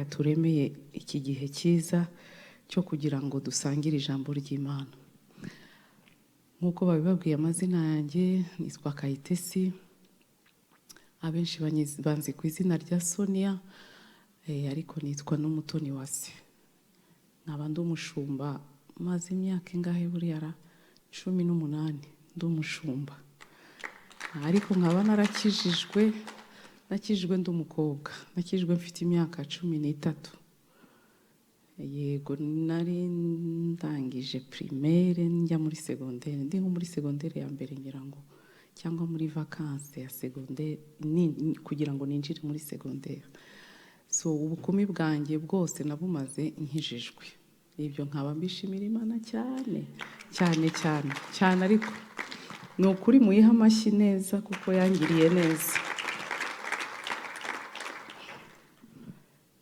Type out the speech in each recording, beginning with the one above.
yaturemeye iki gihe cyiza cyo kugira ngo dusangire ijambo ry'Imana. Nk'uko babibabwiye, amazina yanjye nitwa Kayitesi, abenshi banzi ku izina rya Sonia, ariko nitwa n'Umutoniwase. Nkaba ndi umushumba maze imyaka ingahe buriya 18 ndi umushumba, ariko nkaba nakijijwe ndi umukobwa, nakijijwe mfite imyaka 13. Yego, nari ndangije primaire njya muri secondaire, ndi nko muri secondaire ya mbere ngira ngo, cyangwa muri vacances ya secondaire kugira ngo ninjire muri secondaire. So ubukumi bwanjye bwose nabumaze nkijijwe. Ibyo nkaba mbishimira Imana cyane, ariko ni ukuri muyiha amashyi neza kuko yangiriye neza.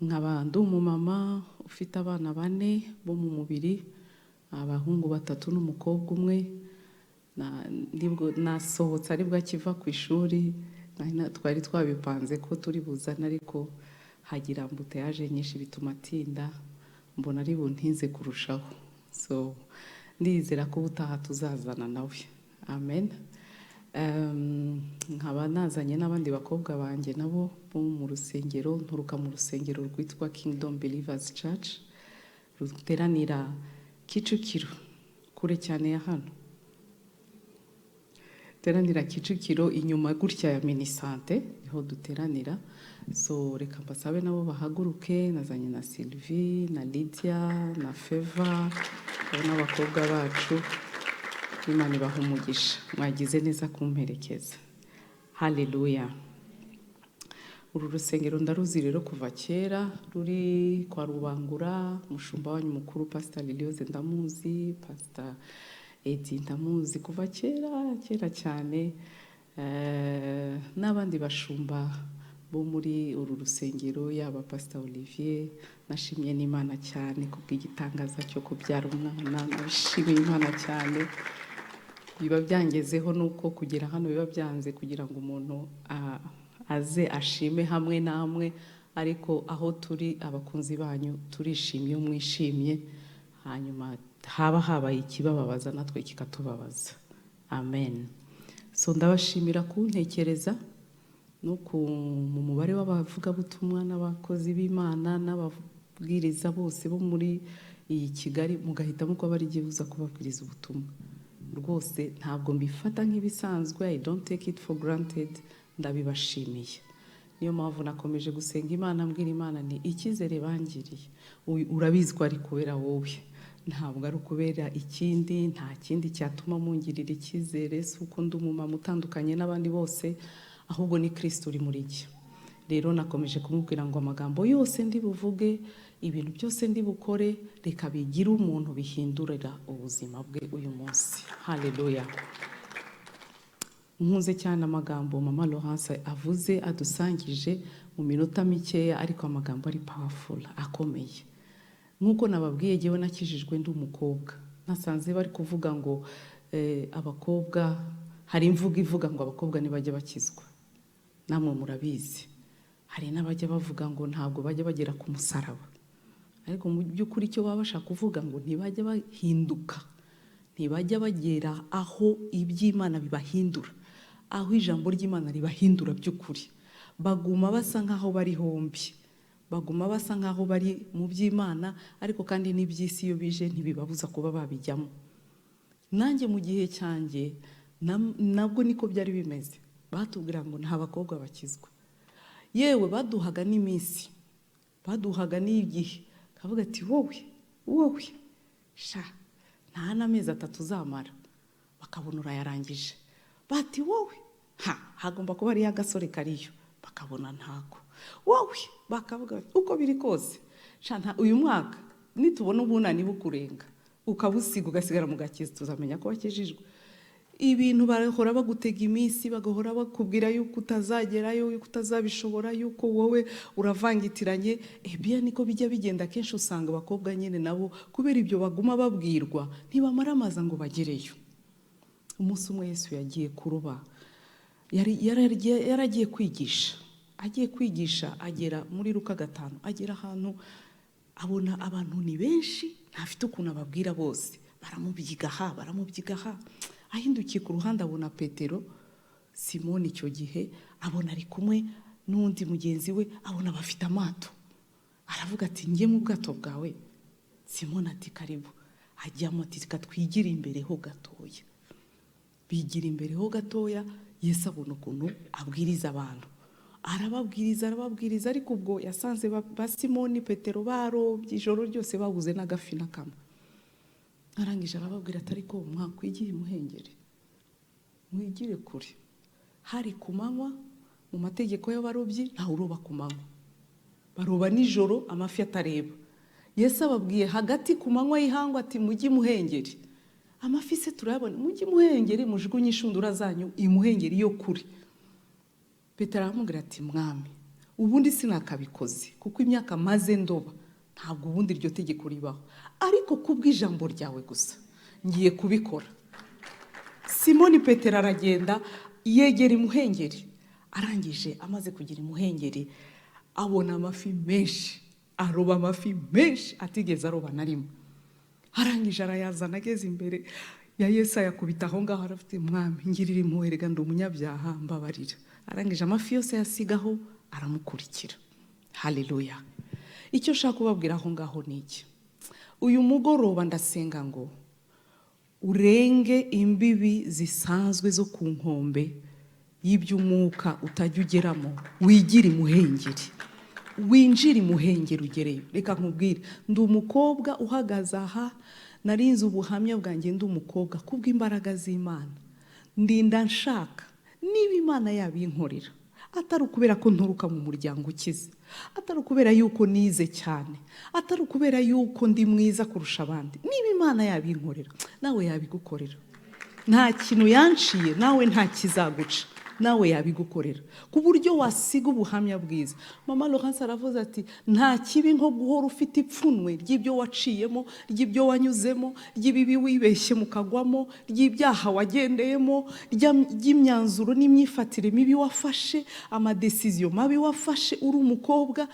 Nkaba ndi umumama ufite abana 4 bo mu mubiri, abahungu 3 n'umukobwa 1. Nasohotse aribwo akiva ku ishuri, twari twabipanze ko turi buzana, ariko hagira ambuteyage nyinshi bituma atinda, mbona ari buntinze kurushaho. So ndizera ko ubutaha tuzazana nawe. Amen. Nkaba nazanye n'abandi bakobwa banjye nabo bo mu rusengero, nturuka mu rusengero rwitwa Kingdom Believers Church, ruteranira Kicukiro, kure cyane ya hano. Teranira Kicukiro inyuma gutya ya Minisante, niho duteranira. So reka mbasabe nabo bahaguruke. Nazanye na Sylvie, na Lydia, na Feva, n'abakobwa bacu. Imana ibaha umugisha, mwagize neza kumperekeza. Haleluya. Uru rusengero ndaruzi rero kuva kera, ruri kwa Rubangura. Umushumba wanyu mukuru Pastor Liliose ndamuzi, Pastor Edi ndamuzi kuva kera cyane. N'abandi bashumba bo muri uru rusengero, yaba Pastor Olivier. Nashimye n'Imana cyane kubw'igitangaza cyo kubyara umwana, nashimiye Imana cyane. Biba byangezeho nuko kugera hano biba byanze kugira ngo umuntu aze ashime hamwe namwe, ariko aho turi abakunzi banyu turishimye, mwishimye, hanyuma habaye ikibababaza natwe kikatubabaza. Amen. So ndabashimira kuntekereza no mu mubare w'abavugabutumwa n'abakozi b'Imana n'ababwiriza bose bo muri iyi Kigali, mugahitamo ko bari giye uza kubabwiriza ubutumwa. Rwose ntabwo mbifata nk'ibisanzwe, I don't take it for granted, ndabibashimiye. Niyo mpamvu nakomeje gusenga Imana, mbwira Imana ni icyizere bangiriye, urabizi ko ari kubera wowe, ntabwo ari ukubera ikindi, nta kindi cyatuma mungirira icyizere, si uko ndi umumama utandukanye n'abandi bose, ahubwo ni Kristo uri muri jye. Rero nakomeje kumubwira ngo amagambo yose ndi buvuge, ibintu byose ndi bukore, reka bigire umuntu bihindurira ubuzima bwe uyu munsi. Haleluya. Nkunze cyane amagambo Mama Laurence avuze, adusangije mu minota mikeya, ariko amagambo ari powerful, akomeye. Nk'uko nababwiye, jyewe nakijijwe ndi umukobwa. Nasanze bari kuvuga ngo abakobwa, hari imvugo ivuga ngo abakobwa ntibajya bakizwa. Namwe murabizi. Hari n'abajya bavuga ngo ntabwo bajya bagera ku musaraba. Ariko mu by'ukuri icyo baba bashaka kuvuga ngo ntibajya bahinduka, ntibajya bagera aho iby'Imana bibahindura, aho ijambo ry'Imana ribahindura by'ukuri. Baguma basa nk'aho bari hombi, baguma basa nk'aho bari mu by'Imana, ariko kandi n'iby'isi iyo bije ntibibabuza kuba babijyamo. Nanjye mu gihe cyanjye nabwo niko byari bimeze. Batubwira ngo nta bakobwa bakizwa, yewe baduhaga n'iminsi, baduhaga n'igihe, kavuga ati wowe sha nta n'amezi 3 uzamara, bakabona urayarangije. Bati wowe hagomba kuba ari agasore kariyo, bakabona ntako. Wowe bakavuga uko biri kose sha uyu mwaka nitubona ubunani bukurenga ukabusiga ugasigara mu gakiza, tuzamenya ko wakijijwe. Ibintu barahora bagutega iminsi, bagahora bakubwira yuko utazagerayo, yuko utazabishobora, yuko wowe uravangitiranye. Ebya niko bijya bigenda. Kenshi usanga abakobwa nyine nabo kubera ibyo baguma babwirwa ntibamara amaza ngo bagereyo. Umunsi umwe Yesu yagiye kuroba, yaragiye kwigisha, agiye kwigisha agera muri Luka 5, agera ahantu abona abantu ni benshi ntafite ukuntu ababwira bose, baramubyigaha ahindukiye ku ruhande abona Petero, Simoni icyo gihe abona ari kumwe n'undi mugenzi we, abona bafite amato, aravuga ati njye mu bwato bwawe. Simoni ati karibu, ajyamo ati reka twigire imbere ho gatoya. Bigira imbere ho gatoya, Yesu abona ukuntu abwiriza abantu, arababwiriza ariko ubwo yasanze ba Simoni Petero barobye ijoro ryose babuze n'agafi na kamwe. Arangije arababwira ati ariko mwakwigiye imuhengeri, mwigire kure. Hari ku manywa, mu mategeko y'abarobyi ntawe uroba ku manywa, baroba nijoro amafi atareba. Yesu ababwiye hagati ku manywa y'ihangwa ati mujye imuhengeri. Amafi se turayabona, mujye imuhengeri mujugunye inshundura zanyu imuhengeri yo kure. Petero aramubwira ati mwami, ubundi sinakabikoze kuko imyaka maze ndoba, ntabwo ubundi iryo tegeko ribaho, ariko kubw'ijambo ryawe gusa ngiye kubikora. Simoni Petero aragenda yegera imuhengeri, arangije amaze kugira imuhengeri abona amafi menshi, aroba amafi menshi atigeze aroba na rimwe. Arangije arayazana, ageze imbere ya Yesu ayakubita aho ngaho, arafite mwami ngirira impuhwe, rega ndi umunyabyaha mbabarira. Arangije amafi yose yasigaho aramukurikira. Haleluya. Icyo nshaka kubabwira aho ngaho ni iki? Uyu mugoroba ndasenga ngo urenge imbibi zisanzwe zo ku nkombe y'iby'umwuka utajya ugeramo, wigire imuhengeri, winjire imuhengeri ugereyo. Reka nkubwire, ndi umukobwa uhagaze aha, narinze ubuhamya bwanjye ndi umukobwa kubw'imbaraga z'Imana. Ndinda nshaka niba Imana yabinkorera, atari ukubera ko nturuka mu muryango ukize, atari ukubera yuko nize cyane, atari ukubera yuko ndi mwiza kurusha abandi, niba Imana yabinkorera nawe yabigukorera. Nta kintu yanciye nawe nta kizaguca, nawe yabigukorera ku buryo wasiga ubuhamya bwiza. Mama Laurence aravuze ati nta kibi nko guhora ufite ipfunwe ry'ibyo waciyemo, ry'ibyo wanyuzemo, ry'ibibi wibeshye mukagwamo, ry'ibyaha wagendeyemo, ry'imyanzuro n'imyifatire mibi wafashe, amadecision mabi wafashe uri umukobwa.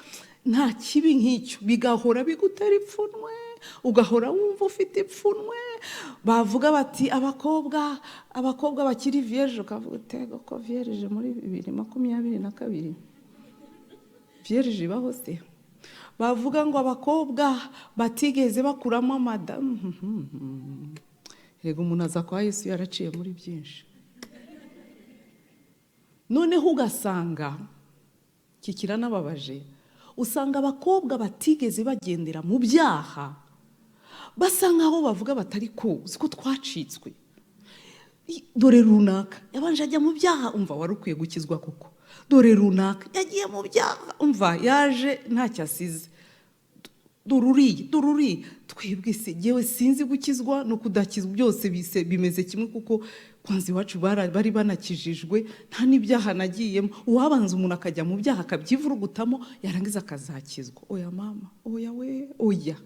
Nta kibi nk'icyo, bigahora bigutera ipfunwe, ugahora wumva ufite ipfunwe. Bavuga bati abakobwa bakiri vierge, ukavuga utego ko vierge muri 2022 vierge ibaho se. Bavuga ngo abakobwa batigeze bakuramo amada. Yego umuntu aza kwa Yesu yaraciye muri byinshi. Noneho ugasanga kikira nababaje, usanga abakobwa batigeze bagendera mu byaha basa nkaho bavuga batari ko uko twacitswe. Dore runaka yabanje ajya mu byaha, umva wari ukwiye gukizwa koko. Dore runaka yagiye mu byaha, umva yaje ntacyo asize. Dururi twebwe se yewe sinzi gukizwa no kudakizwa, byose bimeze kimwe kuko kwanza iwacu bari banakijijwe, nta n'ibyaha nagiyemo. Uwabanza umuntu akajya mu byaha akabyivurugutamo, yarangiza akazakizwa. Oya mama, oya we, oya.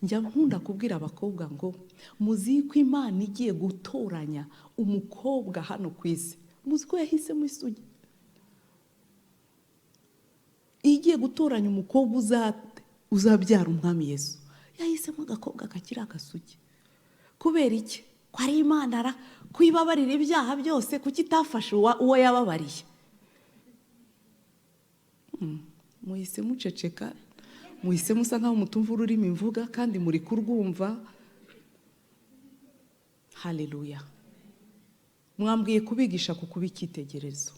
Njya nkunda kubwira abakobwa ngo muzi ko Imana igiye gutoranya umukobwa hano ku isi. Muzi ko yahisemo isugi, igiye gutoranya umukobwa uzabyara umwami Yesu. Yahisemo agakobwa kakiri agasugi. Kubera iki? Ko ari Imana kwibabarira ibyaha byose, kuki itafashe uwo yababariye? Muhise muceceka, muhise musa nkaho mutumva ururimi mvuga kandi muri kurwumva. Haleluya. Mwambwiye kubigisha ku kuba icyitegererezo.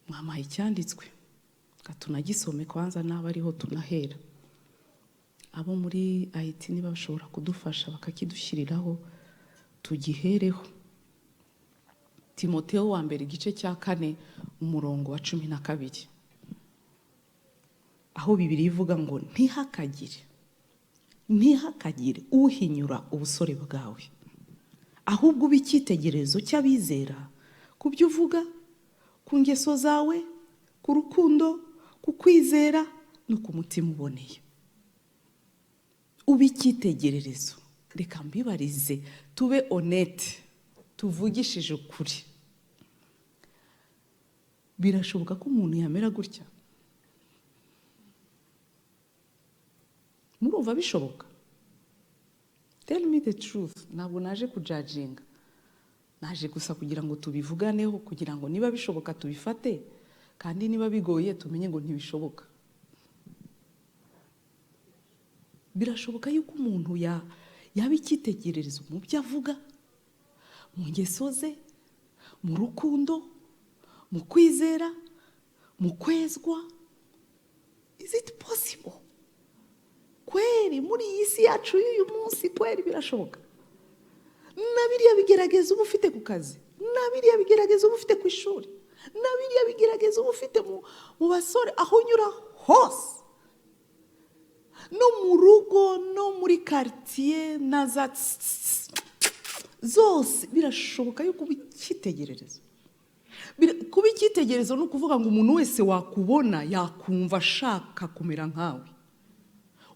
Mwamaye icyanditswe tunagisome kwanza naba ariho tunahera. Abo muri IT niba bashobora kudufasha bakakidushyiriraho tugihereho. Timotheo wa mbere igice cya 4 umurongo wa 12, aho Bibiliya ivuga ngo ntihakagire uhinyura ubusore bwawe, ahubwo ube icyitegererezo cy'abizera ku byo uvuga, ku ngeso zawe, ku rukundo, ku kwizera no ku mutima uboneye. Ube icyitegererezo. Reka mbibarize tube honnête, tuvugishije ukuri, birashoboka ko umuntu yamera gutya? Murumva bishoboka? Tell me the truth. Ntabwo naje kujajinga, naje gusa kugira ngo tubivuganeho, kugira ngo niba bishoboka tubifate, kandi niba bigoye tumenye ngo ntibishoboka. Birashoboka yuko umuntu yaba icyitegererezo mu byo avuga, mu ngeso ze, mu rukundo, mu kwizera, mu kwezwa. Is it possible? Kweri muri iyi si yacu y'uyu munsi kweri birashoboka? Na biriya bigerageza uba ufite ku kazi, na biriya bigerageza uba ufite ku ishuri, na biriya bigerageza uba ufite mu basore, aho unyura hose, no mu rugo, no muri quartier, na za zose, birashoboka yuko uba icyitegererezo. Kuba icyitegererezo ni ukuvuga ngo umuntu wese wakubona yakumva ashaka kumera nkawe.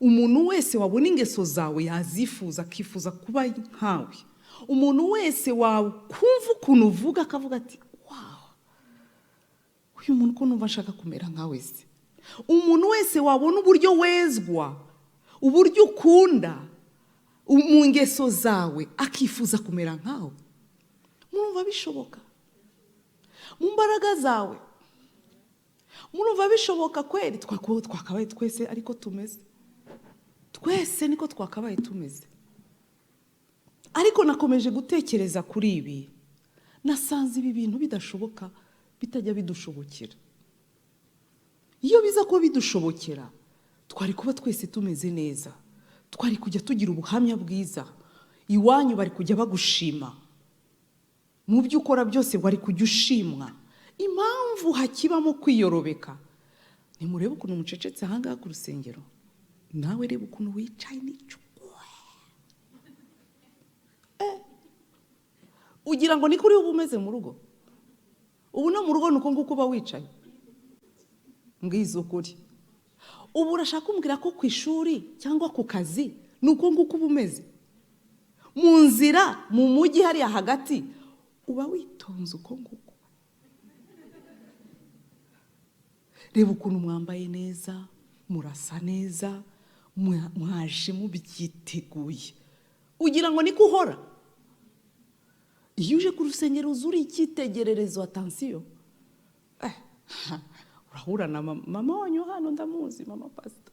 Umuntu wese wabona ingeso zawe yazifuza, akifuza kuba nkawe. Umuntu wese wakumva ukuntu uvuga akavuga ati wow, uyu muntu ko numva ashaka kumera nkawe se. Umuntu wese wabona uburyo wezwa, uburyo ukunda mu ngeso zawe, akifuza kumera nkawe. Murumva bishoboka? Mu mbaraga zawe murumva bishoboka kweri? Twakabaye twese ariko tumeze, twese niko twakabaye tumeze. Ariko nakomeje gutekereza kuri ibi, nasanze ibi bintu bidashoboka, bitajya bidushobokera. Iyo biza kuba bidushobokera, twari kuba twese tumeze neza, twari kujya tugira ubuhamya bwiza, iwanyu bari kujya bagushima, mu byo ukora byose wari kujya ushimwa. Impamvu hakibamo kwiyorobeka, nimurebe ukuntu mucecetse ahangaha ku rusengero, nawe reba ukuntu wicaye n'icyo ugira ngo niko uri umeze mu rugo. Ubu no mu rugo nuko nguko uba wicaye. Mbwiza ukuri. Ubu urashaka kumbwira ko ku ishuri cyangwa ku kazi nuko nguko uba umeze? Mu nzira, mu mujyi hariya hagati, uba witonze uko nguko. Reba ukuntu mwambaye neza, murasa neza, mwaje mubyiteguye. Ugira ngo niko uhora? Iyo uje ku rusengero uzuri icyitegererezo, atansiyo. Urahura na mama wanyu hano, ndamuzi, mama pastor.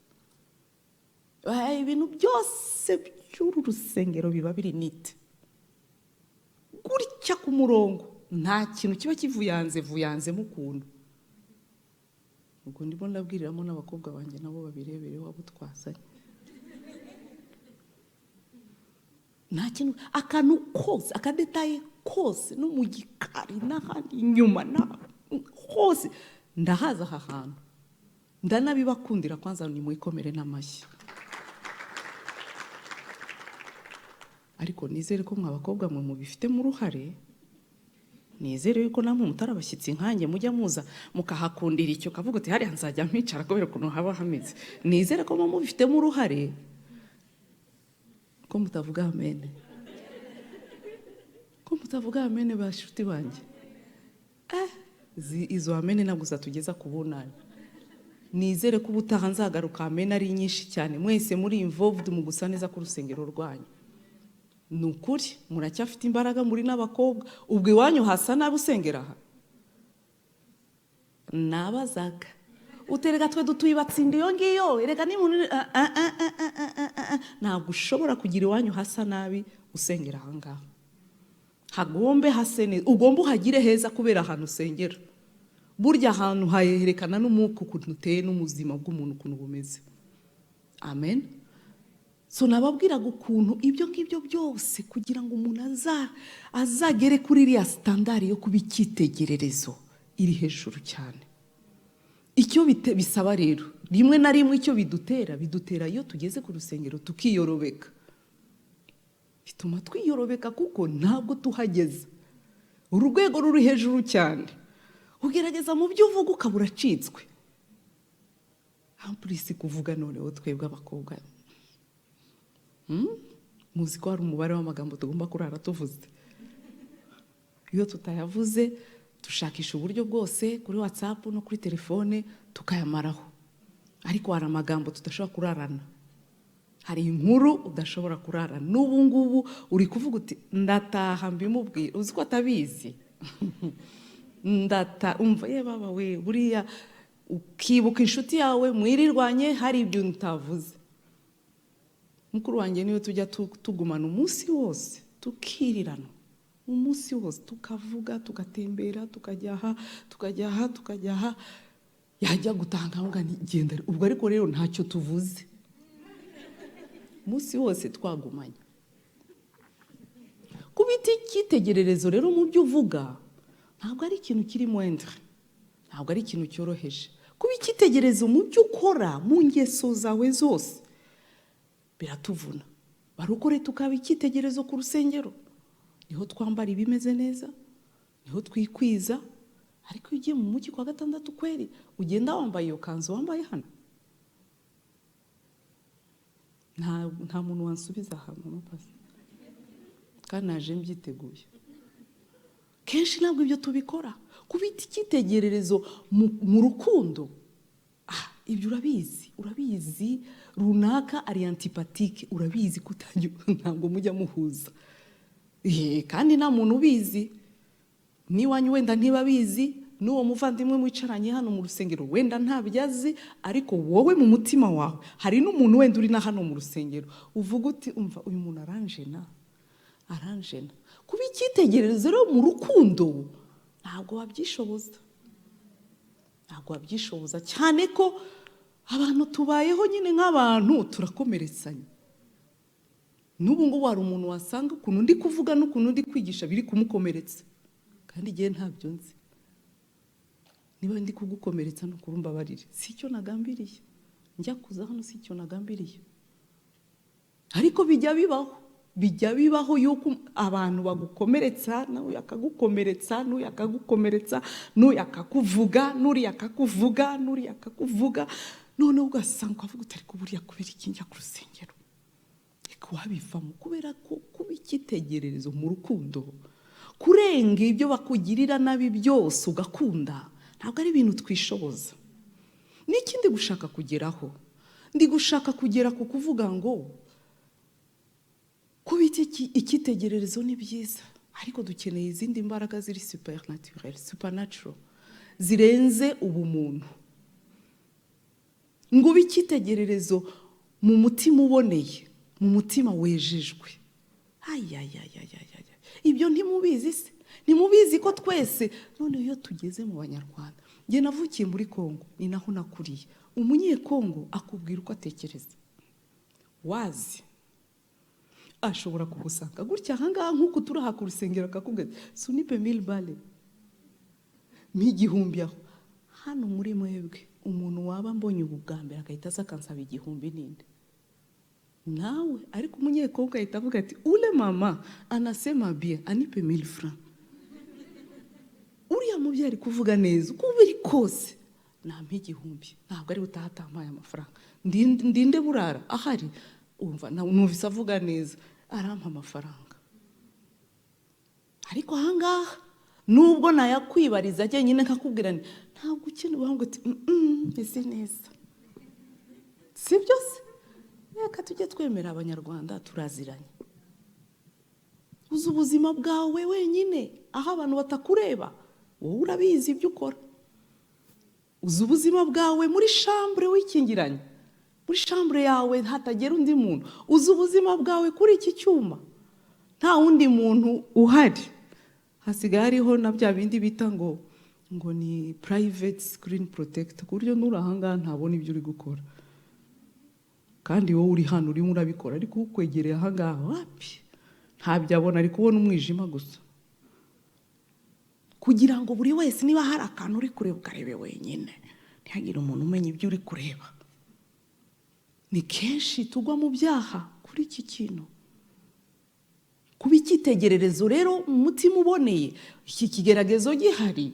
Ibintu byose by'uru rusengero biba biri nite, gutya ku murongo, nta kintu kiba kivuyanze mukuntu. Ubwo ndimo ndabwiriramo n'abakobwa banjye nabo babirebere wabo twasanye. Nta kintu, akantu kose, akadetaye kose, no mu gikari n'ahandi inyuma hose ndahaza aha hantu. Ndanabibakundira, kwanza nimwikomere n'amashyi. Ariko nizere ko mwa bakobwa mwe mubifitemo uruhare, nizere yuko namwe mutari abashyitsi nkanjye mujya muza mukahakundira icyo kavuga ati hariya nzajya mpicara kubera ukuntu haba hameze. Nizere ko mwe mubifitemo uruhare. Ko mutavuga amen? Ko mutavuga amen bashuti banjye? Izo amen ntabwo zatugeza ku bunani. Nizere ko ubutaha nzagaruka amen ari nyinshi cyane, mwese muri involved mu gusa neza ku rusengero rwanyu. Nukuri muracyafite imbaraga, muri n'abakobwa. Ubwo iwanyu hasa nabi usengera aha? Nabazaga uterega twe dutuye batsinda iyo ngiyo, erega ni muntu ntabwo ushobora kugira iwanyu hasa nabi usengera aha ngaha. Hagombe hase neza, ugomba uhagire heza kubera ahantu usengera. Burya ahantu hayerekana n'umwuka ukuntu uteye n'umuzima bw'umuntu ukuntu bumeze. Amen. So nababwiraga ukuntu ibyo ngibyo byose kugira ngo umuntu azagere kuri iriya standard yo kuba icyitegererezo iri hejuru cyane. Icyo bisaba rero, rimwe na rimwe icyo bidutera iyo tugeze ku rusengero tukiyorobeka. Bituma twiyorobeka kuko ntabwo tuhageze. Urugwego ruri hejuru cyane. Ugerageza mu byo uvuga ukabura acitswe. Ampurisi kuvuga noneho twebwe abakobwa. Muzi ko hari umubare w'amagambo tugomba kurara tuvuze. iyo tutayavuze dushakisha uburyo bwose kuri WhatsApp no kuri telefone tukayamaraho, ariko hari amagambo tudashobora kurarana, hari inkuru udashobora kurarana. N'ubu ngubu uri kuvuga uti ndataha mbimubwira, uzi ko atabizi umva ye baba we, buriya ukibuka inshuti yawe mwirirwanye hari ibyo utavuze. Mukuru wanjye niyo tujya tugumana umunsi wose tukirirana, umunsi wose tukavuga, tugatembera, tukajya aha, yajya gutanga ngo genda, ubwo ariko rero ntacyo tuvuze, umunsi wose twagumanye. Kubita icyitegererezo rero mu byo uvuga ntabwo ari ikintu kiri mwendre, ntabwo ari ikintu cyoroheje. Kuba icyitegererezo mu byo ukora, mu ngeso zawe zose biratuvuna. Barukore tukaba icyitegererezo ku rusengero, niho twambara ibimeze neza, niho twikwiza. Ariko iyo ugiye mu mujyi kwa gatandatu kweri ugenda wambaye iyo kanzu wambaye hano, nta muntu wansubiza hano pasi, kandi naje mbyiteguye. Kenshi ntabwo ibyo tubikora. Kubita icyitegererezo mu rukundo, ibyo urabizi runaka ari antipatike, urabizi kutangiye ntabwo mujya muhuza, kandi nta muntu ubizi. Niwanyu wenda ntibabizi, n'uwo muvandimwe mwicaranye hano mu rusengero wenda ntabyazi, ariko wowe mu mutima wawe hari n'umuntu wenda uri na hano mu rusengero uvuga uti umva uyu muntu aranjena. Kuba icyitegererezo rero mu rukundo ntabwo wabyishoboza, cyane ko abantu tubayeho nyine nk'abantu turakomeretsanya. N'ubu ngubu hari umuntu wasanga ukuntu ndi kuvuga n'ukuntu ndi kwigisha biri kumukomeretsa, kandi igihe ntabyo nzi. Niba ndi kugukomeretsa no kurumbabarire, si icyo nagambiriye, njya kuza hano si icyo nagambiriye. Ariko bijya bibaho yuko abantu bagukomeretsa, nawe akagukomeretsa, n'uyu akagukomeretsa, n'uyu akakuvuga, n'uriya akakuvuga, none ugasanga ukavuga uti ariko buriya kubera iki njya ku rusengero? Ariko wabivamo kubera ko kuba icyitegererezo mu rukundo, kurenga ibyo bakugirira nabi byose ugakunda, ntabwo ari ibintu twishoboza. N'ikindi gushaka kugeraho, ndi gushaka kugera ku kuvuga ngo kuba icyitegererezo ni byiza, ariko dukeneye izindi mbaraga ziri supernatural, zirenze ubumuntu. Ngo ube icyitegererezo mu mutima uboneye, mu mutima wejejwe. Ibyo ntimubizi se? Ntimubizi ko twese none iyo tugeze mu Banyarwanda, njye navukiye muri Kongo, ni naho nakuriye. Umunyekongo akubwira uko atekereza, wazi ashobora kugusanga gutya ahangaha nk'uko turaha ku rusengero akakubwira sunipe 1000 bale m'igihumbi aho. Hano muri mwebwe umuntu waba mbonye ubu bwa mbere agahita aza akansaba 1000 ninde? Nawe. Ariko umunyekongo ahita avuga ati ule mama anasema bien anipe 1000 francs. Uriya mubyeyi ari kuvuga neza uko biri kose, nampa 1000, ntabwo ari utahatampaye amafaranga. Ndinde burara ahari, umva numvise avuga neza, arampa amafaranga. Ariko ahangaha nubwo nayakwibariza ajye nyine nkakubwira ntabwo ukeneye uvuga ati ese neza, si byo se? Reka tujye twemera Abanyarwanda turaziranye. Uzi ubuzima bwawe wenyine, aho abantu batakureba, wowe urabizi ibyo ukora. Uzi ubuzima bwawe muri chambre wikingiranye, muri chambre yawe hatagera undi muntu. Uzi ubuzima bwawe kuri iki cyuma, nta wundi muntu uhari. Hasigaye hariho na bya bindi bita ngo ni private screen protector, ku buryo nuri ahangaha ntabona ibyo uri gukora, kandi wowe uri hano urimo urabikora, ariko ukwegereye ahangaha wapi ntabyo abona, ari kubona umwijima gusa. Kugira ngo buri wese niba hari akantu uri kureba ukarebe wenyine, ntihagire umuntu umenya ibyo uri kureba. Ni kenshi tugwa mu byaha kuri iki kintu. Kuba icyitegererezo rero mu mutima uboneye, iki kigeragezo gihari,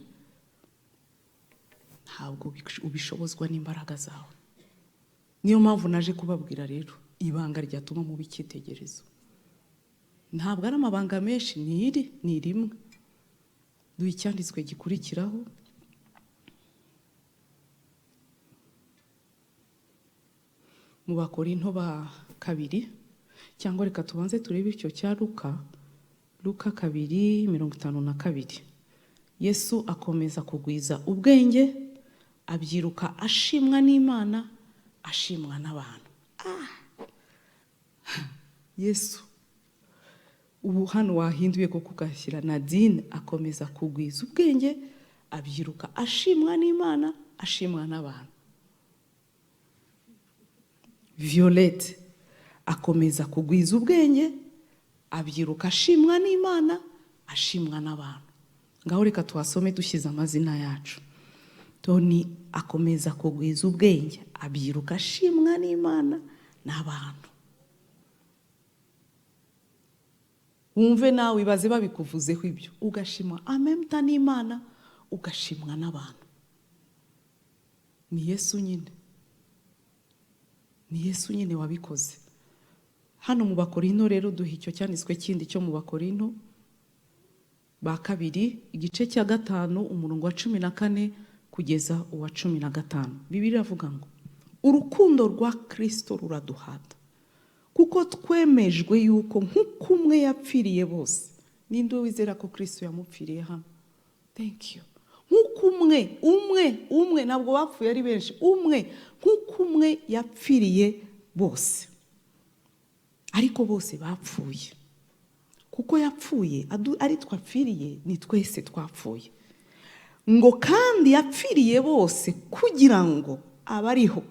ntabwo ubishobozwa n'imbaraga zawe. Niyo mpamvu naje kubabwira rero ibanga ryatuma mu icyitegererezo. Ntabwo ari amabanga menshi, ni rimwe. duha icyanditswe gikurikiraho. Mu Bakorinto ba kabiri, cyangwa reka tubanze turebe icyo cya Luka 2:52. Yesu akomeza kugwiza ubwenge, abyiruka ashimwa n'Imana, ashimwa n'abantu. Yesu ubu hano wahinduye ko kugashyira Nadine akomeza kugwiza ubwenge, abyiruka ashimwa n'Imana, ashimwa n'abantu. Violette akomeza kugwiza ubwenge, abyiruka ashimwa n'Imana, ashimwa n'abantu. Ngaho reka tuhasome dushyize amazina yacu. Tony akomeza kugwiza ubwenge, abyiruka ashimwa n'Imana n'abantu. Wumve nawe ibaze babikuvuzeho ibyo, ugashimwa amemta n'Imana, ugashimwa n'abantu. Ni Yesu nyine. Ni Yesu nyine wabikoze. Hano mu Bakorinto rero duha icyo cyanditswe kindi cyo mu Bakorinto ba kabiri, igice cya 5 umurongo wa 14 kugeza uwa 15. Bibiliya iravuga ngo urukundo rwa Kristo ruraduhata, kuko twemejwe yuko nk'uko umwe yapfiriye bose. Ninde wizera ko Kristo yamupfiriye hano? Thank you. Nk'uko umwe ntabwo bapfuye ari benshi, nk'uko umwe yapfiriye bose, ariko bose bapfuye. Kuko yapfuye ari twapfiriye, ni twese twapfuye. Ngo kandi yapfiriye bose kugira ngo abariho,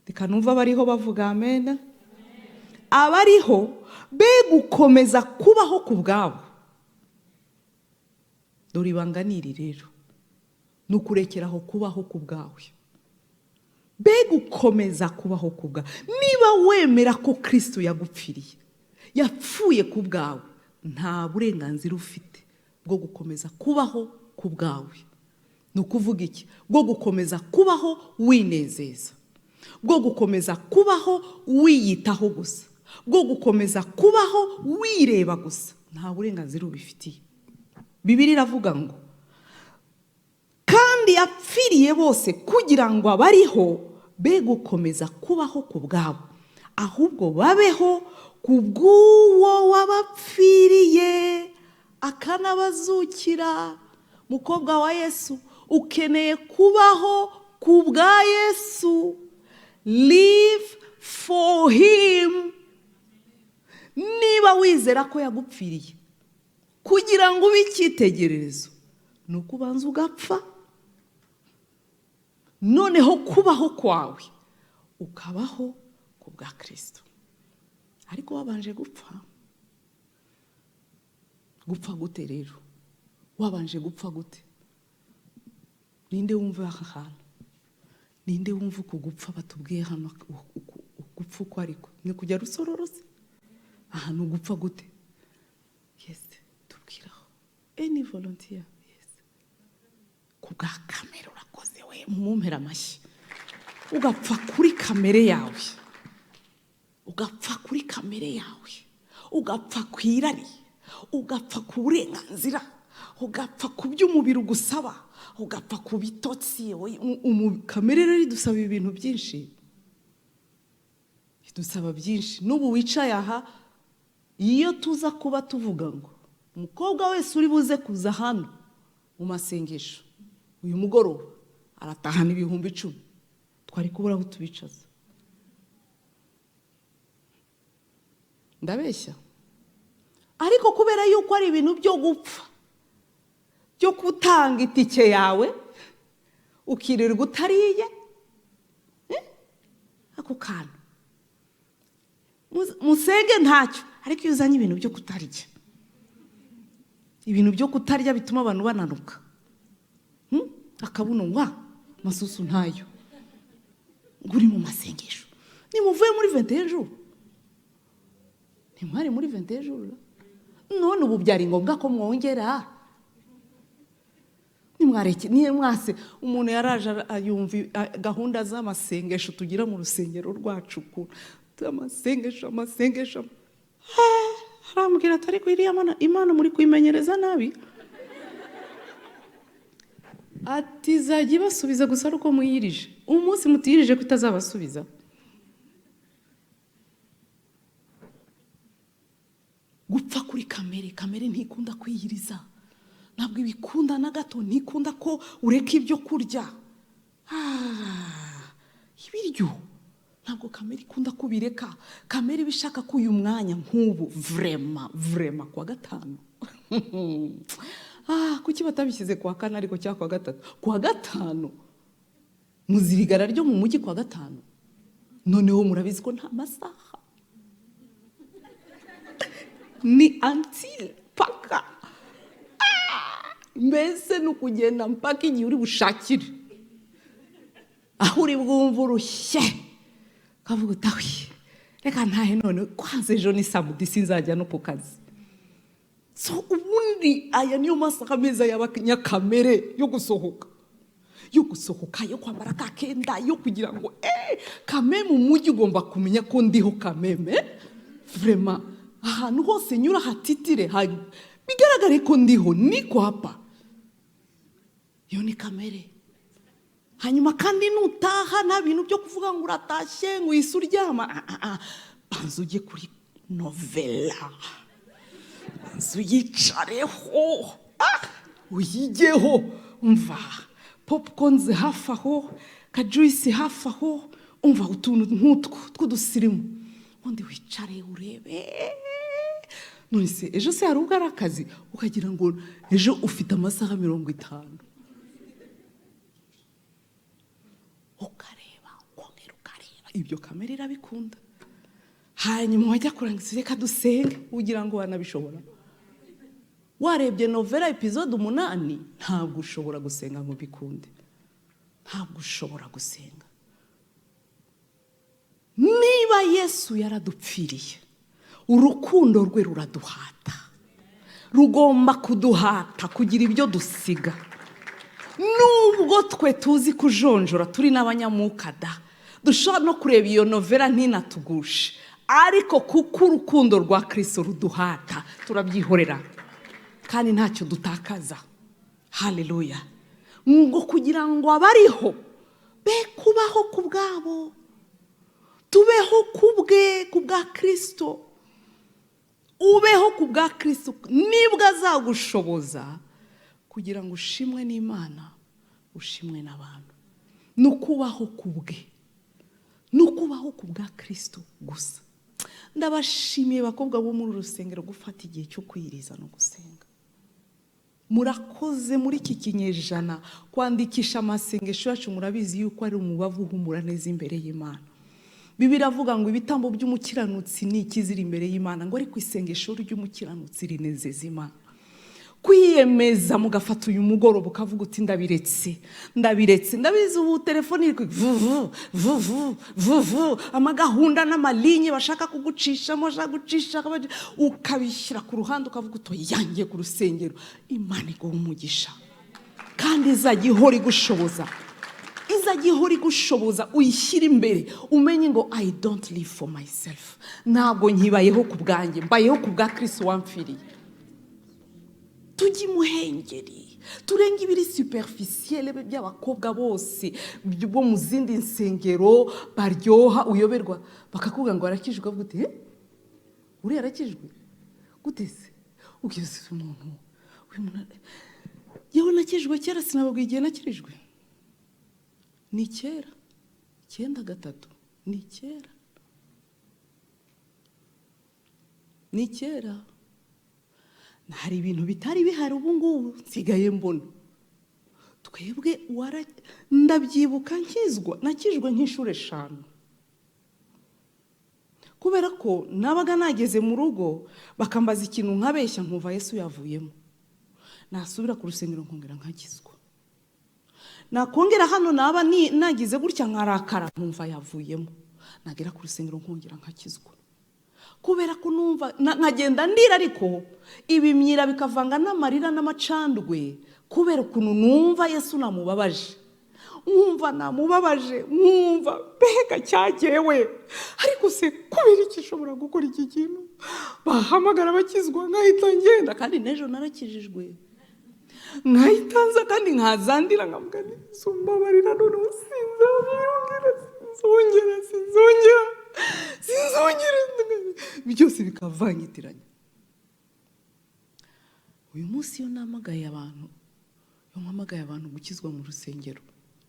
reka numva abariho bavuga amen, abariho be gukomeza kubaho ku bwabo. Dore ibanga niri rero, ni ukurekeraho kubaho ku bwawe, be gukomeza kubaho ku bwawe. Niba wemera ko Kristo yagupfiriye, yapfuye ku bwawe, nta burenganzira ufite bwo gukomeza kubaho ku bwawe. Ni ukuvuga iki? Bwo gukomeza kubaho winezeza, bwo gukomeza kubaho wiyitaho gusa, bwo gukomeza kubaho wireba gusa. Nta burenganzira ubifitiye. Bibiliya iravuga ngo kandi yapfiriye bose kugira ngo abariho be gukomeza kubaho ku bwabo, ahubwo babeho ku bw'uwo wabapfiriye akanabazukira. Mukobwa wa Yesu, ukeneye kubaho ku bwa Yesu. Live for him. Niba wizera ko yagupfiriye kugira ngo ube icyitegererezo, ni ukubanza ugapfa, noneho kubaho kwawe ukabaho ku bwa Kristo. Ariko wabanje gupfa. Gupfa gute rero? Wabanje gupfa gute? Ninde wumva aha hantu? Ninde wumva uko gupfa batubwiye hano? Gupfa uko ariko ni kujya rusororoze. Aha ni ugupfa gute? Yes, tubwiraho. Any volunteer? Yes. Kubwa kamera urakoze we, mumumpera amashyi. Ugapfa kuri kamere yawe. Ugapfa kuri kamere yawe. Ugapfa ku irari. Ugapfa ku burenganzira. Ugapfa ku by'umubiri ugusaba. Ugapfa ku bitotsi. Kamere rero idusaba ibintu byinshi. Idusaba byinshi. N'ubu wicaye aha, iyo tuza kuba tuvuga ngo umukobwa wese uri buze kuza hano mu masengesho uyu mugoroba aratahana 10,000, twari kubura aho tubicaza. Ndabeshya? Ariko kubera yuko ari ibintu byo gupfa, byo kutanga itike yawe ukirirwa utariye, ako kantu musenge ntacyo. Ariko iyo uzanye ibintu byo kutarya, ibintu byo kutarya bituma abantu bananuka, akabuno wa masusu ntayo, nguri mu masengesho. Nimuvuye muri 21 jours, ntimwari muri 21 jours, none ubu byari ngombwa ko mwongera. Nimwareke niye mwase umuntu yaraje ayumva gahunda z'amasengesho tugira mu rusengero rwacu, ku amasengesho arambwira atari ko iriya Imana muri kuyimenyereza nabi. ati izajya ibasubiza gusa ari uko muyirije. Umunsi mutiyirije ko itazabasubiza. Gupfa kuri kamere ntikunda kwiyiriza, ntabwo ibikunda na gato, ntikunda ko ureka ibyo kurya. Ibiryo ntabwo kamere ikunda kubireka. Kamere bishaka ko uyu mwanya nk'ubu vrema kwa gatanu kuki batabishyize kwa kane ariko cyangwa kwa gatatu? Kwa gatanu muzirigara ryo mu mujyi kwa gatanu, noneho murabizi ko nta masaha, ni until paka mbese ni ukugenda mpaka igihe uri bushakire aho uri bwumva urushye kavuga utawi reka ntahe none kwanze ejo ni samedi sinzajya no ku kazi. So ubundi aya niyo masaha meza y'abanyakamere yo gusohoka, yo kwambara ka kenda, yo kugira ngo kameme mu mujyi ugomba kumenya ko ndiho kameme vraiment ahantu hose nyura hatitire bigaragare ko ndiho niko hapa. Yo ni kamere. Hanyuma kandi nutaha nta bintu byo kuvuga ngo uratashye ngo uhise uryama. Banza ujye kuri novela, banza uyicareho, uyigeho, umva popcorns hafi aho, kajuice hafi aho, umva utuntu nk'utwo tw'udusirimu, undi wicare urebe. None se ejo se hari ubwo ari akazi ukagira ngo ejo ufite amasaha 50, ukareba ukongera ukareba. Ibyo kamere irabikunda. Hanyuma wajya kurangiza reka dusenge ugira ngo wanabishobora. Warebye novela episode 8 ntabwo ushobora gusenga ngo bikunde, ntabwo ushobora gusenga. Niba Yesu yaradupfiriye, urukundo rwe ruraduhata, rugomba kuduhata kugira ibyo dusiga. Nubwo twe tuzi kujonjora turi n'abanyamuka da, dushobora no kureba iyo novela ntinatugushe, ariko kuko urukundo rwa Kristo ruduhata turabyihorera kandi ntacyo dutakaza. Haleluya. Ngo kugira ngo abariho be kubaho ku bwabo, tubeho ku bwa Kristo, ubeho ku bwa Kristo nibwo azagushoboza kugira ngo ushimwe n'Imana, ushimwe n'abantu. Nukubaho kubwe, nukubaho ku bwa Kristo gusa. Ndabashimiye bakobwa bo muri rusengero gufata igihe cyo kwiriza no gusenga. Murakoze muri iki kinyejana kwandikisha amasengesho yacu. Murabizi yuko ari umubavu uhumura neza imbere y'Imana. Bibiliya avuga ngo ibitambo by'umukiranutsi ni ikizira imbere y'Imana, ngo ariko isengesho ry'umukiranutsi rinezeza Imana. Kwiyemeza mugafata uyu mugoroba ukavuga uti ndabiretse. Ndabizi ubu telefone iri vuvu amagahunda n'amalinye bashaka kugucishamo, ukabishyira ku ruhande ukavuga uto yangiye ku rusengero. Imana iguha umugisha kandi izagihora igushoboza, uyishyira imbere, umenye ngo I don't live for myself. Ntabwo nkibayeho ku bwanjye, mbayeho ku bwa Kristo wamfiriye. Tujye muhengeri, turenga ibiri superficiel by'abakobwa bose bo mu zindi nsengero baryoha, uyoberwa bakakubwira ngo arakijwe, avuga uti uri arakijwe gute se? Ugeze umuntu yewe nakijwe kera, sinababwiye igihe nakirijwe. Ni kera 93, ni kera. Hari ibintu bitari bihari ubu ngubu nsigaye mbona. Twebwe ndabyibuka nakijwe nk'inshuro 5, kubera ko nabaga nageze mu rugo bakambaza ikintu nkabeshya nkumva Yesu yavuyemo. Nasubira ku rusengero nkongera nkakizwa. Nakongera hano naba nagize gutya nkarakara nkumva yavuyemo. Nagera ku rusengero nkongera nkakizwa. Kubera ko numva nkagenda ndira, ariko ibimyira bikavanga n'amarira n'amacandwe, kubera ukuntu numva Yesu namubabaje. Mwumva bega cyagewe, ariko se kubera iki ushobora gukora iki kintu? Bahamagara bakizwa nkahita ngenda, kandi n'ejo narakijijwe. nkayitanza kandi nkazandira nkavuga nti sumbabarira noneho sinzongera byose bikavangitiranya. Uyu munsi iyo mpamagaye abantu gukizwa mu rusengero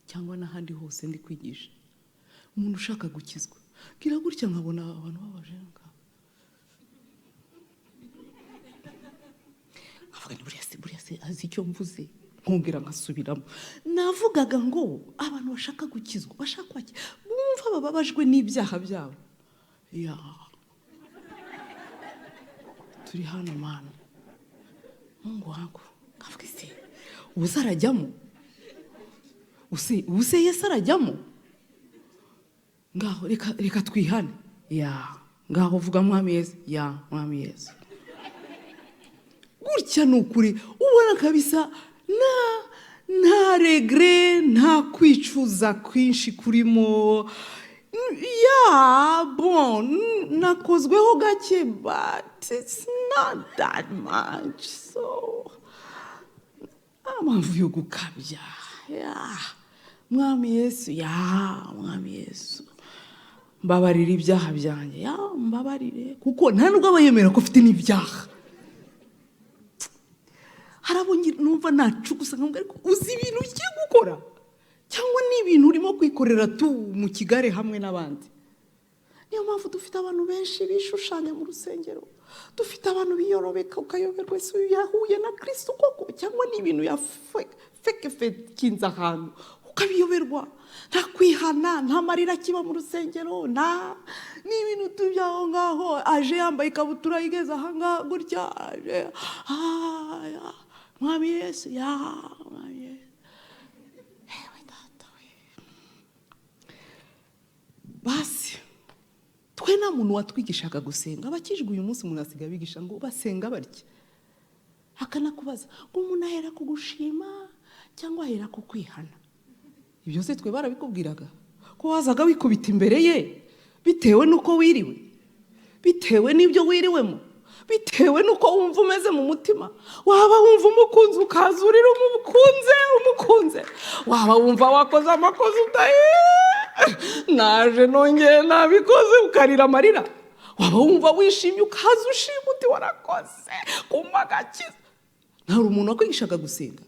cyangwa n'ahandi hose ndi kwigisha, umuntu ushaka gukizwa gira gutya nkabona abantu babajenga, nkavuga ni buriya se azi icyo mvuze, nkongera nkasubiramo. Navugaga ngo abantu bashaka gukizwa, bashaka kwakira, bumva bababajwe n'ibyaha byabo. Ya turi hano mana, Mungu wangu, kavuga isi uzarajyamo, use Yesu arajyamo, ngaho reka twihane. Ya ngaho vuga mwami Yesu, ya mwami Yesu. Gutya nukuri ubona kabisa nta regret, nta kwicuza kwinshi kurimo. Ya bon, nakozweho gake, but it's not that much. So mpamvu yo gukabya. Ya mwami Yesu, ya mwami Yesu, mbabarira ibyaha byanjye, ya mbabarire, kuko nta nubwo abayemera ko ufite n'ibyaha. Harabonye numva nacugusa nkamwe, ariko uzi ibintu ugiye gukora cyangwa n'ibintu urimo kwikorera tu mu kigare hamwe n'abandi. Niyo mpamvu dufite abantu benshi bishushanya mu rusengero, dufite abantu biyorobeka ukayoberwa ese yahuye na Kristo koko cyangwa n'ibintu ya fake kinza ahantu ukabiyoberwa. Nta kwihana, nta marira kiba mu rusengero, nta n'ibintu tubyaho ngaho, aje yambaye ikabutura yigeze aha ngaha gutya, aje mwami Yesu, ya mwami Yesu. Basi twe nta muntu watwigishaga gusenga. Abakijwe uyu munsi umuntu asigaye bigisha ngo basenga barya, akanakubaza ngo umuntu ahera ku gushima cyangwa ahera ku kwihana. Ibyo se twe barabikubwiraga ko wazaga wikubita imbere ye bitewe nuko wiriwe, bitewe n'ibyo wiriwemo, bitewe nuko wumva umeze mu mutima. Waba wumva umukunzi ukazurira umukunze, waba wumva wakoze amakosa utaye naje nongeye nabikoze ukarira amarira, waba wumva wishimye ukaza ushima uti warakoze kumva gakiza. Nta umuntu wakwigishaga gusenga,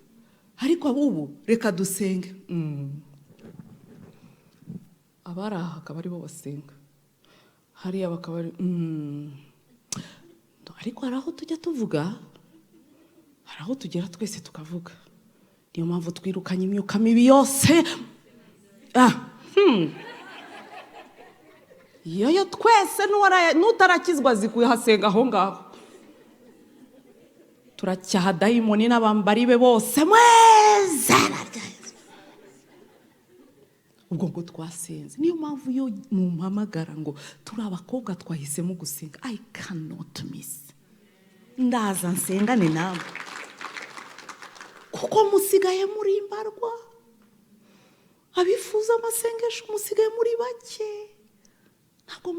ariko ubu reka dusenge. Abari aha akaba aribo basenga, hariya bakaba ari ariko hari aho tujya tuvuga, hari aho tugera twese tukavuga. Niyo mpamvu twirukanye imyuka mibi yose. Yoyo twese n'utarakizwa zikuye hasenga aho ngaho. Turacyaha dayimoni n'abambari be bose mweze. Ubwo ngo twasenze. Niyo mpamvu yo mumpamagara ngo turi abakobwa twahisemo gusenga. I cannot miss. Ndaza nsengane nawe kuko musigaye muri imbarwa, abifuza amasengesho musigaye muri bake, ntabwo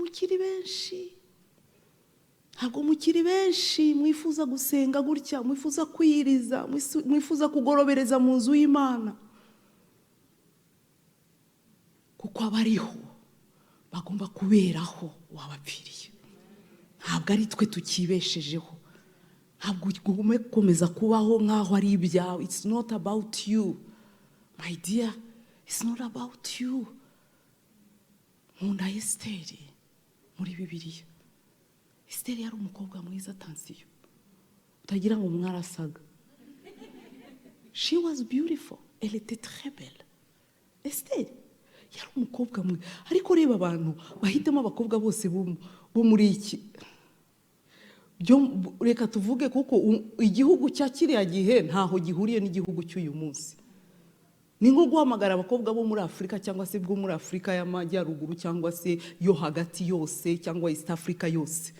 mukiri benshi mwifuza gusenga gutya, mwifuza kwiriza, mwifuza kugorobereza mu nzu y'Imana. Kuko abariho bagomba kuberaho wabapfiriye, ntabwo ari twe tukibeshejeho, ntabwo ugume komeza kubaho nkaho ari ibyawe. It's not about you my dear, it's not about you. Nkunda Esiteri muri Bibiliya. Esiteri yari umukobwa mwiza, atansiyo utagira ngo mwarasaga. She was beautiful, elle était très belle. Esiteri yari umukobwa mwe, ariko reba abantu bahitamo abakobwa bose bo muri iki reka tuvuge, kuko igihugu cya kiriya gihe ntaho gihuriye n'igihugu cy'uyu munsi. Ni nko guhamagara abakobwa bo muri Afurika cyangwa se bwo muri Afurika y'Amajyaruguru cyangwa se yo hagati yose cyangwa East Africa yose,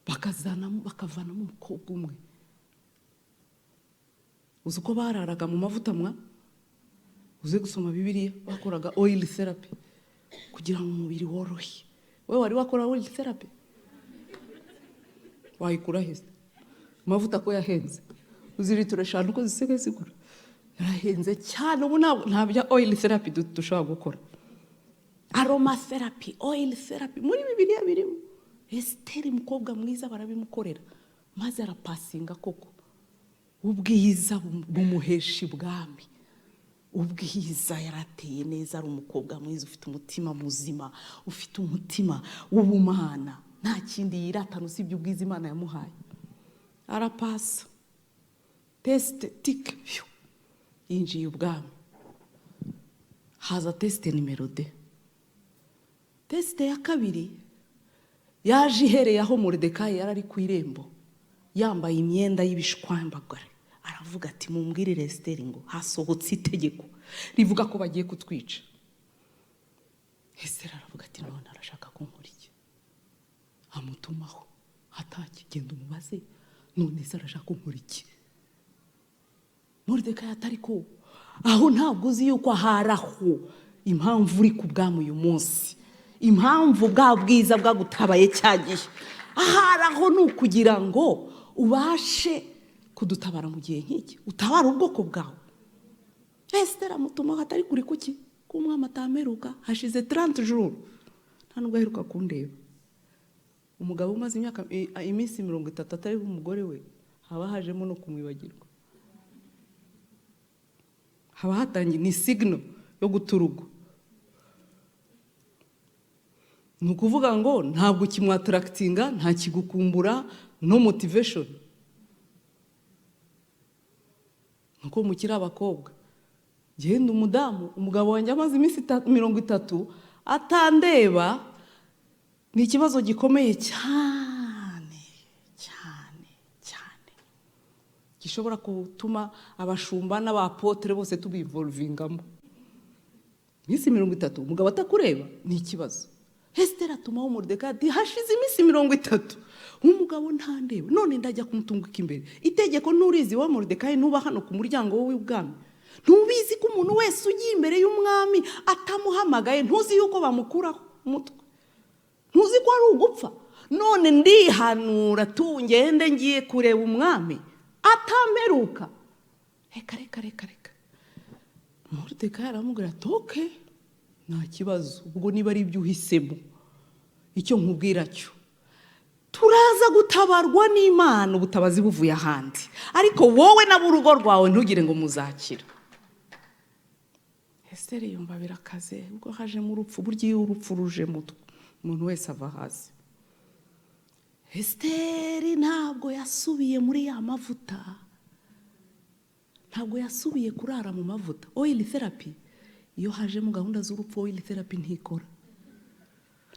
bakavanamo umukobwa umwe. Uzi uko bararaga mu mavuta mwa? Uze gusoma Bibiliya, bakoraga oil therapy kugira ngo umubiri worohe. Wewe wari wakora oil therapy? Wayikura hese? Mavuta ko yahenze. uzi litiro 5 uko zisigaye zigura, yarahenze cyane. Ubu nta bya oil therapy dushobora gukora, aroma therapy, oil therapy muri Bibiliya birimo. Esiteri umukobwa mwiza barabimukorera, maze arapasinga koko, ubwiza bumuhesha ibwami. Ubwiza yarateye neza, ari umukobwa mwiza ufite umutima muzima, ufite umutima w'ubumana, nta kindi yiratana usibye ubwiza Imana yamuhaye. Arapasa teste tik yinjiye ubwami. Haza teste nimero 2. Teste ya kabiri yaje ihereye aho Moridekayi yarari ku irembo yambaye imyenda y'ibishwambagara. Aravuga ati mumbwirire Esiteri ngo hasohotse itegeko rivuga ko bagiye kutwica. Esiteri aravuga ati none arashaka kunkora iki? Amutumaho atakigenda umubaze, none se arashaka kunkora iki? Moridekayi atari ko aho ntabwo uzi yuko aharaho impamvu uri ku bwami uyu munsi, impamvu bwa bwiza bwagutabaye cyagiye aharaho ni ukugira ngo ubashe kudutabara mu gihe nk'iki, utabara ubwoko bwawe. Esiteri amutumaho atari kuri kuki k'umwami atameruka, hashize 30 jours nta nubwo aheruka kundeba. Umugabo umaze iminsi 30 atari umugore we, haba hajemo no kumwibagirwa, haba hatangiye ni signal yo guturugo. Ni ukuvuga ngo ntabwo kimwatractinga, nta kigukumbura, no motivation. Nuko mukiri abakobwa, genda umudamu, umugabo wanjye amaze iminsi 30 atandeba, ni ikibazo gikomeye cyane cyane cyane, gishobora gutuma abashumba n'abapotre bose tubivolvingamo. Iminsi 30 umugabo atakureba ni ikibazo. Esiteri atumaho Moridekayi ati hashize iminsi 30 umugabo ntandeba, none ndajya kumutunguka imbere. Itegeko nturizi wa Moridekayi, nuba hano ku muryango wowe w'ubwami, ntubizi ko umuntu wese ugiye imbere y'umwami atamuhamagaye, ntuzi yuko bamukuraho umutwe, ntuzi ko ari ugupfa. None ndihanura tungende ngiye kureba umwami atameruka. Reka Moridekayi aramubwira ati okay, nta kibazo, ubwo niba ari ibyo uhisemo, icyo nkubwira cyo turaza gutabarwa n'Imana, ubutabazi buvuye ahandi, ariko wowe n'urugo rwawe ntugire ngo muzakira. Esiteri yumva birakaze, ubwo haje mu rupfu. Burya iyo urupfu ruje umuntu wese ava hasi. Esiteri ntabwo yasubiye muri ya mavuta, ntabwo yasubiye kurara mu mavuta. Oil therapy iyo haje mu gahunda z'urupfu, oil therapy ntikora.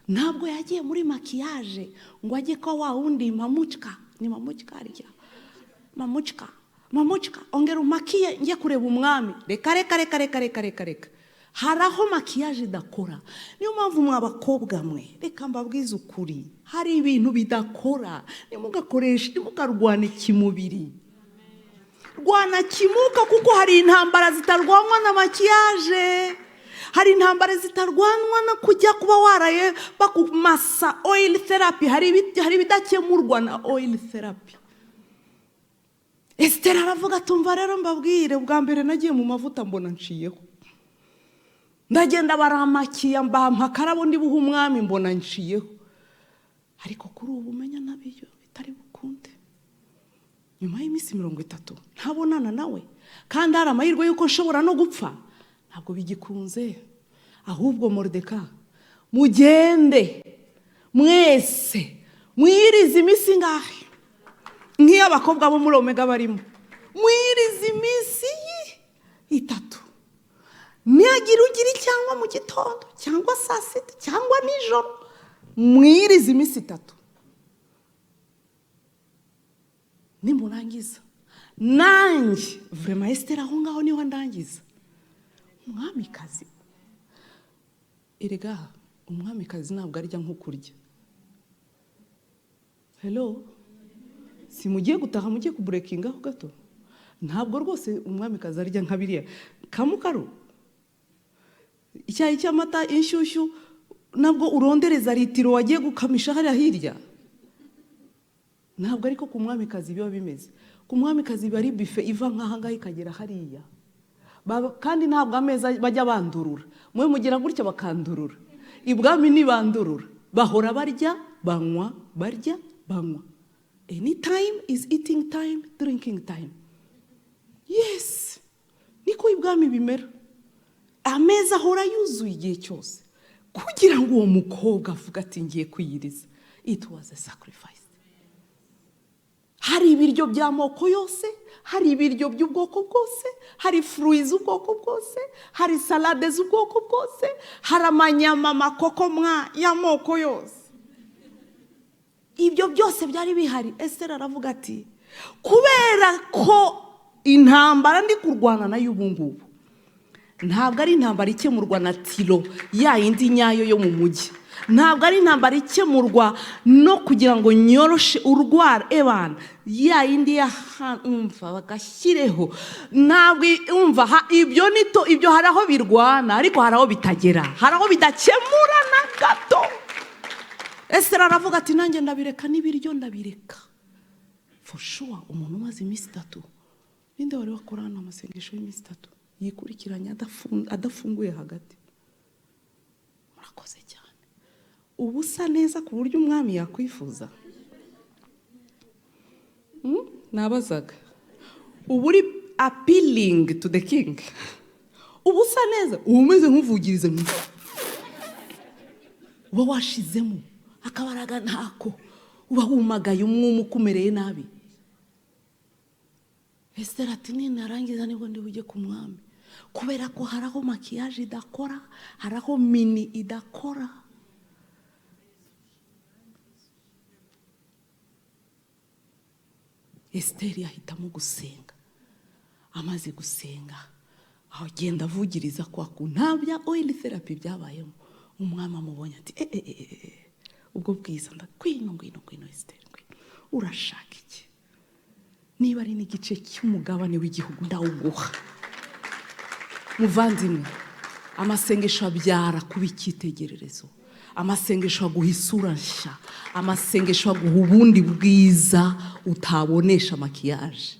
Ntabwo yagiye muri makiyaje ngo ajye ko wa wundi mamuchka, ni mamuchka arya mamuchka ongera umakiye njye kureba umwami. Reka haraho makiyaje idakora. Niyo mpamvu mwabakobwa mwe, reka mbabwize ukuri, hari ibintu bidakora. Nimugakoresha, nimukarwana ikimubiri, rwana kimuka, kuko hari intambara zitarwanwa na makiyaje, hari intambara zitarwanwa no kujya kuba waraye bakumasa oil therapy. Hari bidakemurwa na oil therapy. Esiteri aravuga tumva rero mbabwire, bwa mbere nagiye mu mavuta mbona nshiyeho, ndagenda baramakiya mbampa karabo ndi buha umwami mbona nshiyeho, ariko kuri ubu umenya nabyo bitari bukunde. Nyuma y'iminsi 30 ntabonana nawe, kandi hari amahirwe yuko nshobora no gupfa, ntabwo bigikunze. Ahubwo Moridekayi, mugende mwese mwirize iminsi ngahe nk'iy'abakobwa bo muri Omega barimo, mwirize iminsi 3. Niyagira ugira cyangwa mu gitondo cyangwa saa 6 cyangwa nijoro, mwirize iminsi 3. Nimurangiza nanjye vraiment Esiteri aho ngaho niho ndangiza. Umwamikazi, erega umwamikazi ntabwo arya nko kurya. Hello, si mugiye gutaha mugiye kubreakinga ho gato? Ntabwo rwose umwamikazi arya nka biriya kamukaro, icyayi cy'amata, inshyushyu, nabwo urondereza litiro wagiye gukamisha hariya hirya. Ntabwo ariko ku mwamikazi biba bimeze. ku mwamikazi bari bife iva nk'ahangaha ikagera hariya, kandi ntabwo ameza bajya bandurura, mwe mugira gutya bakandurura, ibwami ntibandurura, bahora barya banywa barya banywa. Any time is eating time, drinking time. Yes, niko ibwami bimera, ameza ahora yuzuye igihe cyose kugira ngo uwo mukobwa avuga ati ngiye kwiyiriza. It was a sacrifice. Hari ibiryo by'amoko yose, hari ibiryo by'ubwoko bwose, hari fruits z'ubwoko bwose, hari salade z'ubwoko bwose, hari amanyama amakoko y'amoko yose. Ibyo byose byari bihari. Esther aravuga ati kubera ko intambara ndi kurwana nayo ubu ngubu ntabwo ari intambara ikemurwa na tiro ya yindi nyayo yo mu mujyi, ntabwo ari intambara ikemurwa no kugira ngo nyoroshe urwara ebana ya yindi umva bagashyireho, ntabwo umva ibyo nito, ibyo hari aho birwana ariko hari aho bitagera, hari aho bidakemura na gato. Esther aravuga ati nanjye ndabireka n'ibiryo ndabireka. For sure umuntu umaze iminsi 3, ninde wari wakorana amasengesho y'iminsi 3 yikurikiranya adafunguye hagati? Murakoze cyane. Ubusa neza ku buryo umwami yakwifuza. Nabazaga uburi appealing to the king. Ubusa neza umeze nk'uvugirize uba washizemo akabaraga ntako, uba wumagaye umwuma ukumereye nabi. Esther ati ninarangiza nibwo ndi bujye ku mwami, kubera ko haraho makiyaje idakora, haraho mini idakora. Esther yahitamo gusenga. Amaze gusenga aho genda avugiriza kwa kuntabya oil therapy byabayemo. Umwami amubonye ati ubwo bwiza ndakwino Esther, urashaka iki? Niba ari n'igice cy'umugabane w'igihugu ndawuguha. Muvandimwe, amasengesho abyara kuba icyitegererezo, amasengesho aguha isura nshya, amasengesho aguha ubundi bwiza utabonesha makiyaje.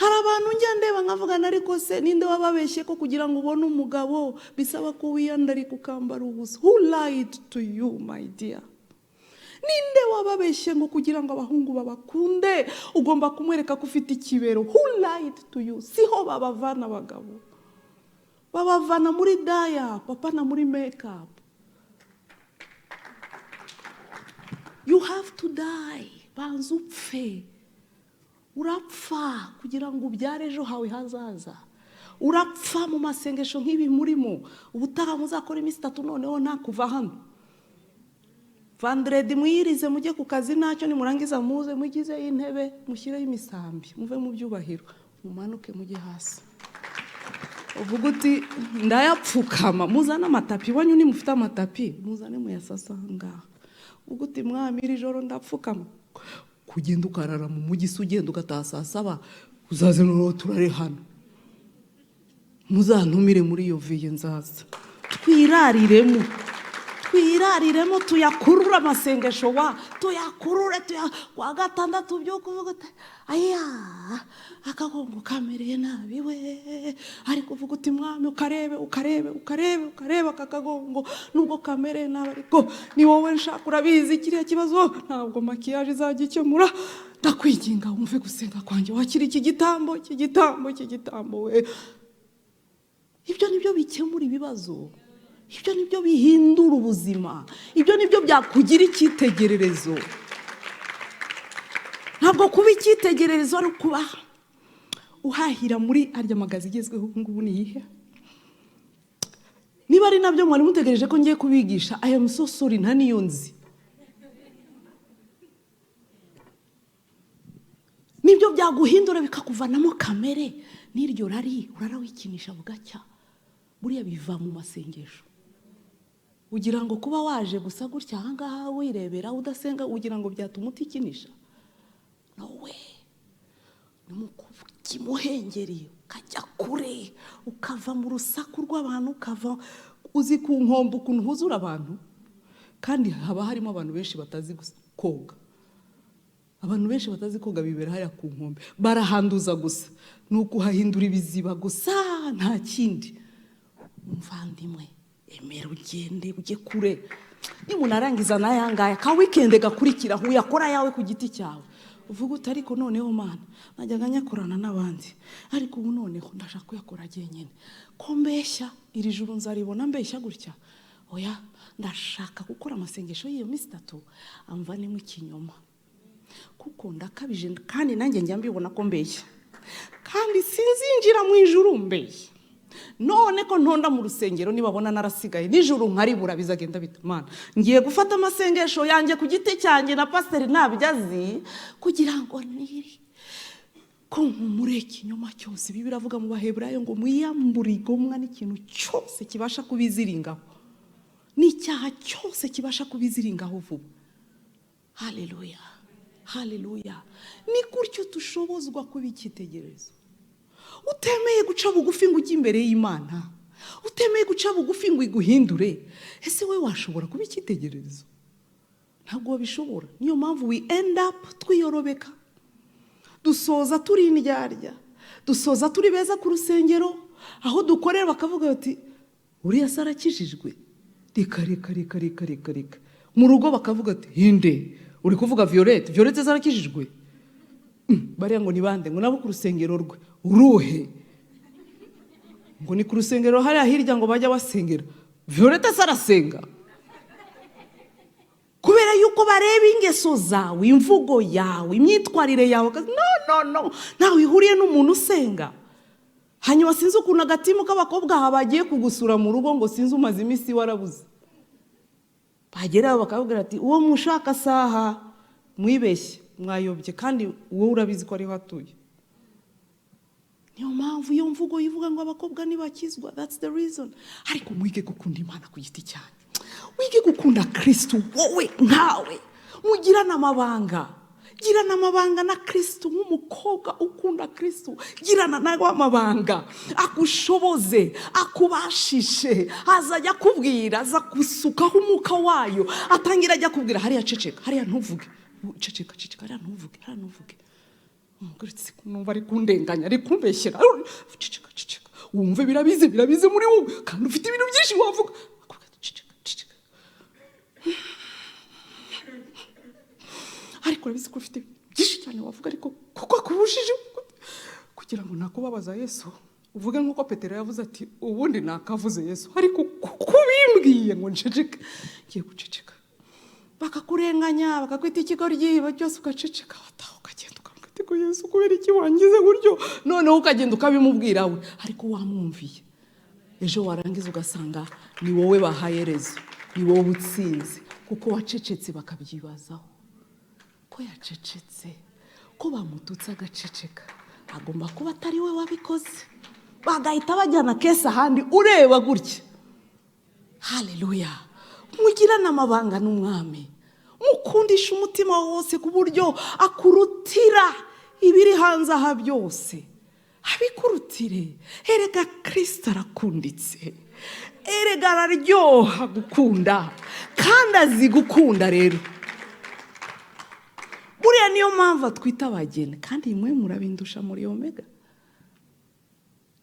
Hari abantu njya ndeba nkavugana ariko se ninde wababeshye ko kugira ngo ubone umugabo bisaba ko wiyandarika ukambara ubusa? Who lied to you, my dear? Ninde wababeshye ngo kugira ngo abahungu babakunde ugomba kumwereka ko ufite ikibero? Who lied to you? Siho babavana abagabo, babavana muri daya papa na muri makeup. You have to die. Banza upfe. Urapfa kugira ngo ubyare ejo hawe hazaza. Urapfa mu masengesho nk'ibi murimo. Ubutaha muzakora iminsi 3 noneho nakuva hano. Vendredi mwirize mujye ku kazi ntacyo, nimurangiza muze mugize intebe mushireho imisambi muve mu byubahiro mumanuke mujye hasi. Uvuga uti ndayapfukama, muzana amatapi wanyu, ni mufite amatapi muzane muyasasa ngaha. Uvuga uti mwami iri joro ndapfukama, kugenda ukarara mu mujyi ugenda ugataha saa 7 uzaze no turare hano, muzantumire muri iyo viye nzaza. Twirariremo tuyakurura amasengesho tuyakurure kwa gatandatu byo kuvuga aya akagongo kamereye nabi we, ariko uvuga uti mwami ukarebe akagongo nubwo kamereye nabi ariko ni wowe nshaka, urabizi kiriya kibazo ntabwo makiyaje izagikemura, ndakwinginga wumve gusenga kwanjye, wakira iki gitambo we. Ibyo nibyo bikemura ibibazo, ibyo nibyo bihindura ubuzima, ibyo nibyo byakugira icyitegererezo. Ntabwo kuba icyitegererezo ari kuba uhahira muri arya magazi igezweho ngubu ni ihe. Niba ari nabyo mwari mutegereje ko ngiye kubigisha, I am so sorry, nta niyo nzi. Nibyo byaguhindura bikakuvanamo kamere n'iryo urarawikinisha bugacya. Buriya biva mu masengesho. Ugira ngo kuba waje gusa gutya ahangaha wirebera udasenga ugira ngo byatuma utikinisha? No way. Kimuhengeri ukajya kure, ukava mu rusaku rw'abantu, ukava uzi ku nkombe ukuntu huzura abantu, kandi haba harimo abantu benshi batazi koga. abantu benshi batazi koga bibera hariya ku nkombe, barahanduza gusa, ni ukuhahindura ibiziba gusa, nta kindi. Muvandimwe, emera ugende ujye kure. Nimunarangiza n'ayangaya ka weekend gakurikiraho uyakora yawe ku giti cyawe, uvuga uti ariko noneho Mana najyaga nyakorana n'abandi, ariko ubu noneho ndashaka kuyakora jyenyine. Ko mbeshya iri juru nzaribona mbeshya gutya? Oya, ndashaka gukora amasengesho y'iyo minsi 3 amvanemo ikinyoma, kuko ndakabije kandi nanjye njya mbibona ko mbeshya, kandi sinzinjira mu ijuru mbeshya. None ko ntonda mu rusengero nibabona narasigaye nijuru nkaribura bizagenda bita Mana ngiye gufata amasengesho yanjye ku giti cyanjye na pastor nabyazi kugira ngo niri ko mureke inyuma cyose. Bibiliya iravuga mu Baheburayo ngo mwiyambure igomwa n'ikintu cyose kibasha kubiziringaho, n'icyaha cyose kibasha kubiziringaho vuba. Haleluya, haleluya. Ni gutyo tushobozwa kuba icyitegererezo. Utemeye guca bugufi ngo ujye imbere y'Imana, utemeye guca bugufi ngo iguhindure, ese we washobora kuba icyitegererezo? Ntabwo wabishobora. Niyo mpamvu we end up twiyorobeka, dusoza turi indyarya, dusoza turi beza ku rusengero, aho dukorera bakavuga bati uriya sarakijijwe, reka. Mu rugo bakavuga ati hinde uri kuvuga Violette zarakijijwe, bariya ngo ni bande? Ngo nabo ku rusengero rwe. Uruhe? Ngo ni ku rusengero hariya hirya ngo bajya basengera. Violette sarasenga? Kubera yuko bareba ingeso zawe, imvugo yawe, imyitwarire yawe. No, ntawe ihuriye n'umuntu usenga. Hanyuma sinzi ukuntu agatimu k'abakobwa bagiye kugusura mu rugo ngo sinzi umaze iminsi warabuze. Bagera bakabwira ati uwo mushaka saha mwibeshye, mwayobye, kandi wowe urabizi ko ariho atuye. Niyo mpamvu iyo mvugo yivuga ngo abakobwa ntibakizwa, that's the reason. Ariko mwige gukunda Imana ku giti cyanyu, wige gukunda Kristo wowe nkawe, mugirana amabanga. Girana amabanga na Kristo nk'umukobwa ukunda Kristo. Girana nawe amabanga akushoboze, akubashishe. Azajya kubwira, aza kusukaho umwuka wayo, atangira ajya kubwira hariya ceceka, hariya ntuvuge, ceceka, hariya ntuvuge. Umugoretse numva ari kundenganya, ari kumbeshyera. Ceceka. Wumve birabize muri wowe, kandi ufite ibintu byinshi wavuga. Ceceka. Ariko urabizi ko ufite byinshi cyane wavuga, ariko kuko akubushije kugira ngo nakubabaza Yesu, uvuge nk'uko Petero yavuze ati ubundi nakavuze Yesu, ariko kuko bimbwiye ngo nceceka, ngiye guceceka. Bakakurenganya, bakakwita ikigoryi, cyose ugaceceka, wataha ukagenda ukamwita ko Yesu kubera iki wangize gutyo, noneho ukagenda ukabimubwira we, ariko wamwumviye. Ejo warangiza ugasanga ni wowe bahayerezo, ni wowe utsinze, kuko wacecetse bakabyibazaho. Ko yacecetse, ko bamututse agaceceka, agomba kuba atari we wabikoze. Bagahita bajyana kesi ahandi ureba gutya. Haleluya. Mugirana amabanga n'Umwami, mukundisha umutima wose ku buryo akurutira ibiri hanze aha byose, abikurutire. Erega Kristo arakunditse, erega araryoha gukunda, kandi azi gukunda. Rero buriya niyo mpamvu atwita abageni, kandi mwe murabindusha muri Omega.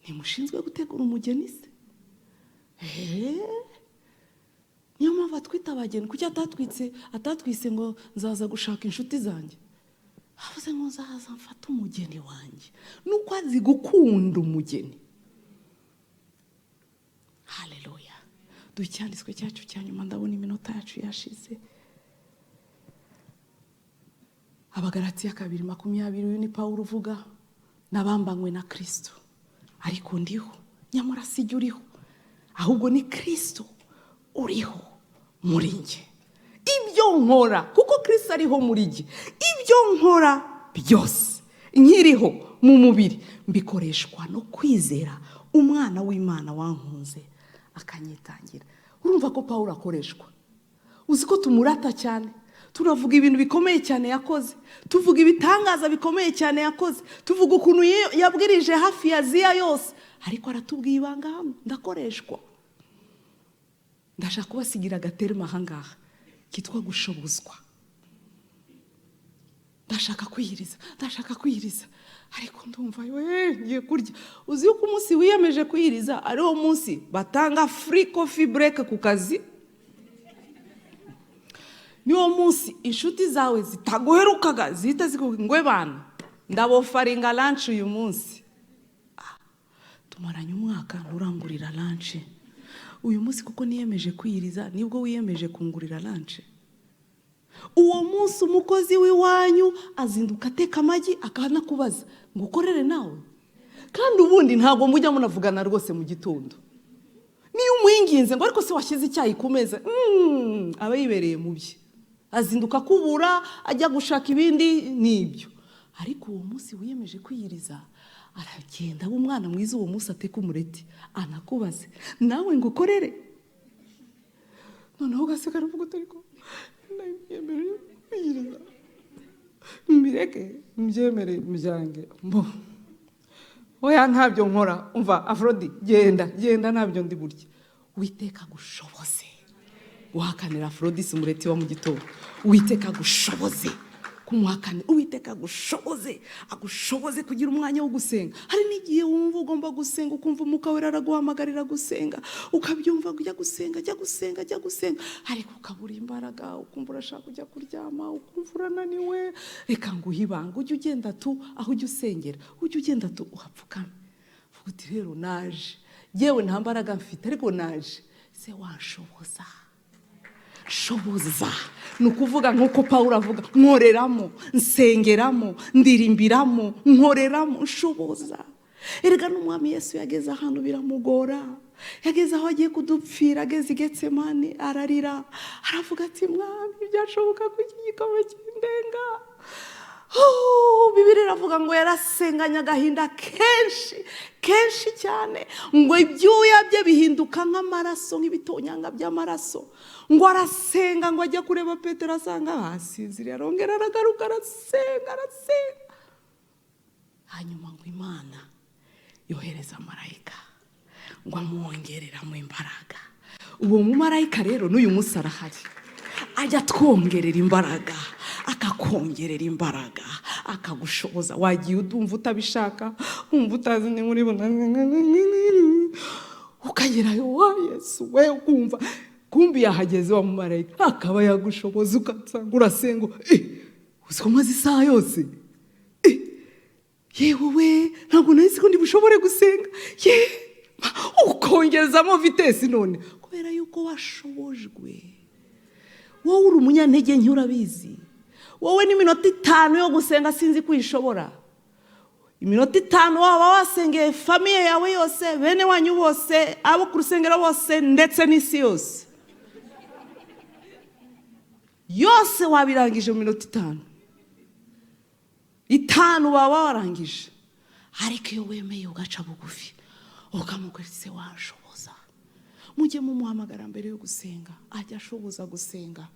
Ntimushinzwe gutegura umugeni se? Niyo mpamvu atwita abageni. Kuki atatwise ngo nzaza gushaka inshuti zanjye? Avuze ngo nzaza mfata umugeni wanjye. Nuko azi gukunda umugeni. Haleluya. Ducyanditswe cyacu cya nyuma, ndabona iminota yacu yashize. Abagalatiya 2:20 ni Pawulo uvuga, nabambanywe na Kristo, ariko ndiho, nyamara sijye uriho, ahubwo ni Kristo uriho muri njye. Ibyo nkora, kuko Kristo ariho muri njye, ibyo nkora byose nkiriho mu mubiri mbikoreshwa no kwizera umwana w'Imana wankunze akanyitangira. Urumva ko Pawulo akoreshwa. Uzi ko tumurata cyane, turavuga ibintu bikomeye cyane yakoze, tuvuga ibitangaza bikomeye cyane yakoze, tuvuga ukuntu yabwirije hafi ya Aziya yose, ariko aratubwiye ibanga hano, ndakoreshwa. Ndashaka kubasigira agaterima ahangaha kitwa gushobozwa. ndashaka kwiyiriza ariko ndumva ngiye kurya. Uzi yuko umunsi wiyemeje kwiyiriza ariwo munsi batanga free coffee break ku kazi, niwo munsi inshuti zawe zitaguherukaga zihita zikubwira ngwe bana ndabofaringa lunch uyu munsi. Tumaranye umwaka nturangurira lunch, uyu munsi kuko niyemeje kwiyiriza nibwo wiyemeje kungurira lunch. Uwo munsi umukozi w'iwanyu azinduka ateka amagi akanakubaza ngo ukorere nawe, kandi ubundi ntabwo mujya munavugana rwose mu gitondo. Niyo umwinginze ngo ariko se washyize icyayi ku meza, aba yibereye mu bye, azinduka kubura ajya gushaka ibindi n'ibyo. Ariko uwo munsi wiyemeje kwiyiriza aragenda umwana mwiza, uwo munsi ateka umureti anakubaze nawe ngo ukorere. Noneho ugasigara uvuga utari ko niyemeje kwiyiriza, mbireke mbyemere mbyange mbo oya ntabyo nkora. Umva Afrodi, genda ntabyo ndi burya. Witeka gushoboze guhakanira Afrodis umureti wa mu gitondo, Uwiteka gushoboze kumuhakanira, Uwiteka agushoboze kugira umwanya wo gusenga. Hari n'igihe wumva ugomba gusenga ukumva Umwuka Wera araguhamagarira gusenga, ukabyumva ujya gusenga ariko ukabura imbaraga, ukumva urashaka kujya kuryama, ukumva urananiwe. Reka nguhe ibanga, ujye ugenda aho ujya usengera, ujye ugenda uhapfukame, vuga uti rero naje, yewe nta mbaraga mfite ariko naje, se wanshoboza. Shoboza ni ukuvuga nk'uko Pawulo avuga, nkoreramo, nsengeramo, ndirimbiramo, nkoreramo, nshoboza. Erega n'umwami Yesu yageze ahantu biramugora, yageze aho agiye kudupfira, ageze i Getsemani ararira, aravuga ati mwami byashoboka ko iki gikombe kindenga. Bibiri iravuga ngo yarasenganye agahinda kenshi cyane, ngo ibyuya bye bihinduka nk'amaraso, nk'ibitonyanga by'amaraso. Ngo arasenga, ngo ajya kureba Petero asanga hasinziriye, arongera aragaruka arasenga. Hanyuma ngo Imana yohereza marayika ngo amwongereramo imbaraga. Uwo mumarayika rero n'uyu munsi arahari, ajya twongerera imbaraga, akakongerera imbaraga, akagushoboza. Wagiye udumva utabishaka, wumva utazi ni muri bona, ukagerayo wa Yesu we, ukumva kumbi yahageze wa mumarayika akaba yagushoboza, ukansanga urasenga uzi ko maze isaha yose, yewe we ntabwo nahise ko ndi bushobore gusenga, ukongezamo vitesi none kubera yuko washobojwe. Wowe uri umunyantege nke urabizi, wowe n'iminota 5 yo gusenga sinzi kwishobora. Iminota 5 waba wasengeye famiye yawe yose, bene wanyu bose, abo ku rusengero bose, ndetse n'isi yose wabirangije mu minota 5 baba warangije. Ariko iyo wemeye ugaca bugufi ukamubwira se washoboza, mujye mumuhamagara mbere yo gusenga, ajya ashoboza gusenga.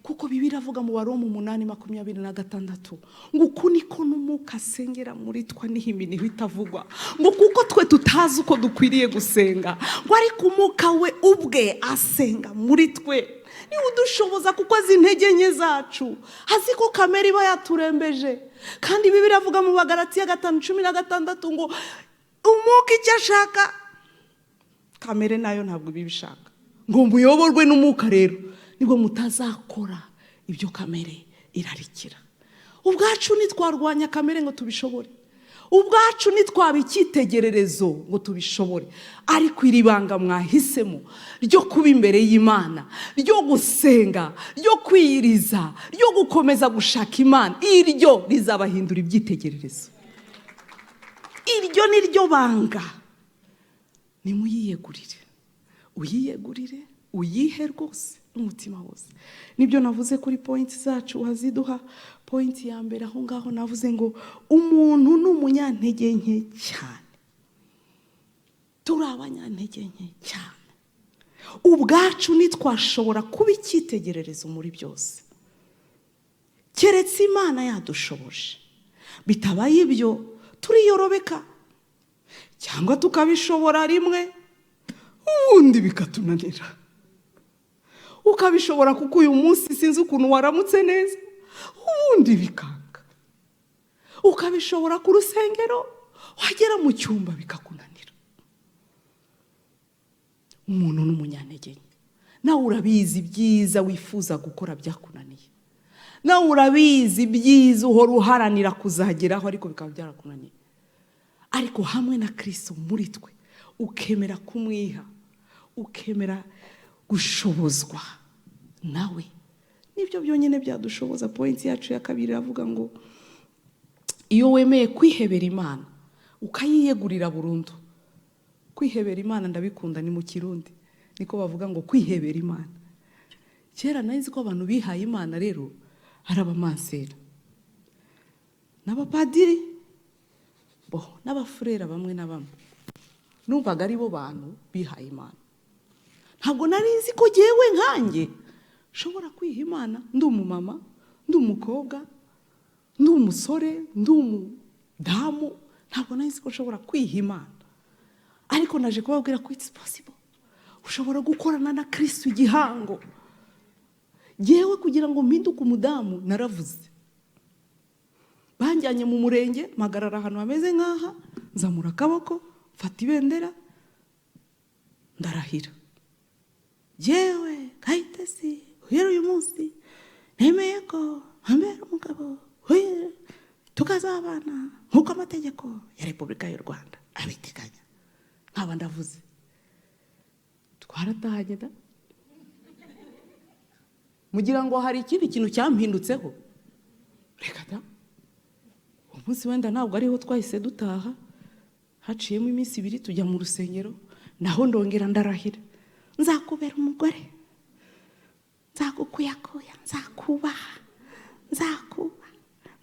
Kuko Bibiliya iravuga mu Baroma 8:26 ngo uku niko n'umwuka asengera muri twa n'ihiminiho itavugwa, ngo kuko twe tutazi uko dukwiriye gusenga, ngo ariko umwuka we ubwe asenga muri twe. Ni udushoboza kuko azi intege nke zacu, azi ko kamere iba yaturembeje. Kandi Bibiliya iravuga mu Bagalatiya 5:16 ngo umwuka icyo ashaka kamere nayo ntabwo bibishaka, ngo muyoborwe n'umwuka rero nibwo mutazakora ibyo kamere irarikira. Ubwacu nitwarwanya kamere ngo tubishobore, ubwacu nitwaba icyitegererezo ngo tubishobore. Ariko iri banga mwahisemo ryo kuba imbere y'Imana, ryo gusenga, ryo kwiyiriza, ryo gukomeza gushaka Imana, iryo rizabahindura ibyitegererezo. Iryo ni ryo banga. Nimuyiyegurire, uyiyegurire, uyihe rwose n'umutima wose. Nibyo navuze kuri point zacu waziduha. Point ya mbere aho ngaho navuze ngo umuntu n'umunyantege nke cyane, turi abanyantege nke cyane. Ubwacu nitwashobora kuba icyitegererezo muri byose, keretse Imana yadushoboje. Bitabaye ibyo turiyorobeka, cyangwa tukabishobora rimwe ubundi bikatunanira. Ukabishobora kuko uyu munsi sinzi ukuntu waramutse neza, ubundi bikanga. ukabishobora ku rusengero, wagera mu cyumba bikakunanira. Umuntu n'umunyantege nke, nawe urabizi ibyiza wifuza gukora byakunaniye, nawe urabizi ibyiza uhora uharanira kuzageraho ariko bikaba byarakunaniye. Ariko hamwe na Kristo muri twe, ukemera kumwiha, ukemera gushobozwa nawe, nibyo byonyine byadushoboza. Point yacu ya kabiri iravuga ngo iyo wemeye kwihebera Imana ukayiyegurira burundu. Kwihebera Imana ndabikunda, ni mu Kirundi niko bavuga ngo kwihebera Imana. Kera nari ko abantu bihaye Imana rero ari abamansera n'abapadiri n'abafurera bamwe na bamwe, numvaga ari bo bantu bihaye Imana. Ntabwo nari nzi ko jyewe nkanjye nshobora kwiha Imana, ndi umumama, ndi umukobwa, ndi umusore, ndi umudamu. Ntabwo nari nzi ko nshobora kwiha Imana, ariko naje kubabwira ko it's possible. Ushobora gukorana na Kristo igihango. Jyewe kugira ngo mpinduke umudamu naravuze, banjyanye mu murenge, mpagarara ahantu hameze nk'aha, nzamura akaboko, mfata ibendera, ndarahira, jyewe Kayitesi uhera uyu munsi nemeye ko ambera umugabo tukazabana nk'uko amategeko ya Repubulika y'u Rwanda abiteganya. Nkaba ndavuze, twaratahanye da, mugira ngo hari ikindi kintu cyampindutseho? Reka da, umunsi wenda ntabwo ariho twahise dutaha, haciyemo iminsi 2 tujya mu rusengero, naho ndongera ndarahira, nzakubera umugore, nzagukuyakuya, nzakubaha,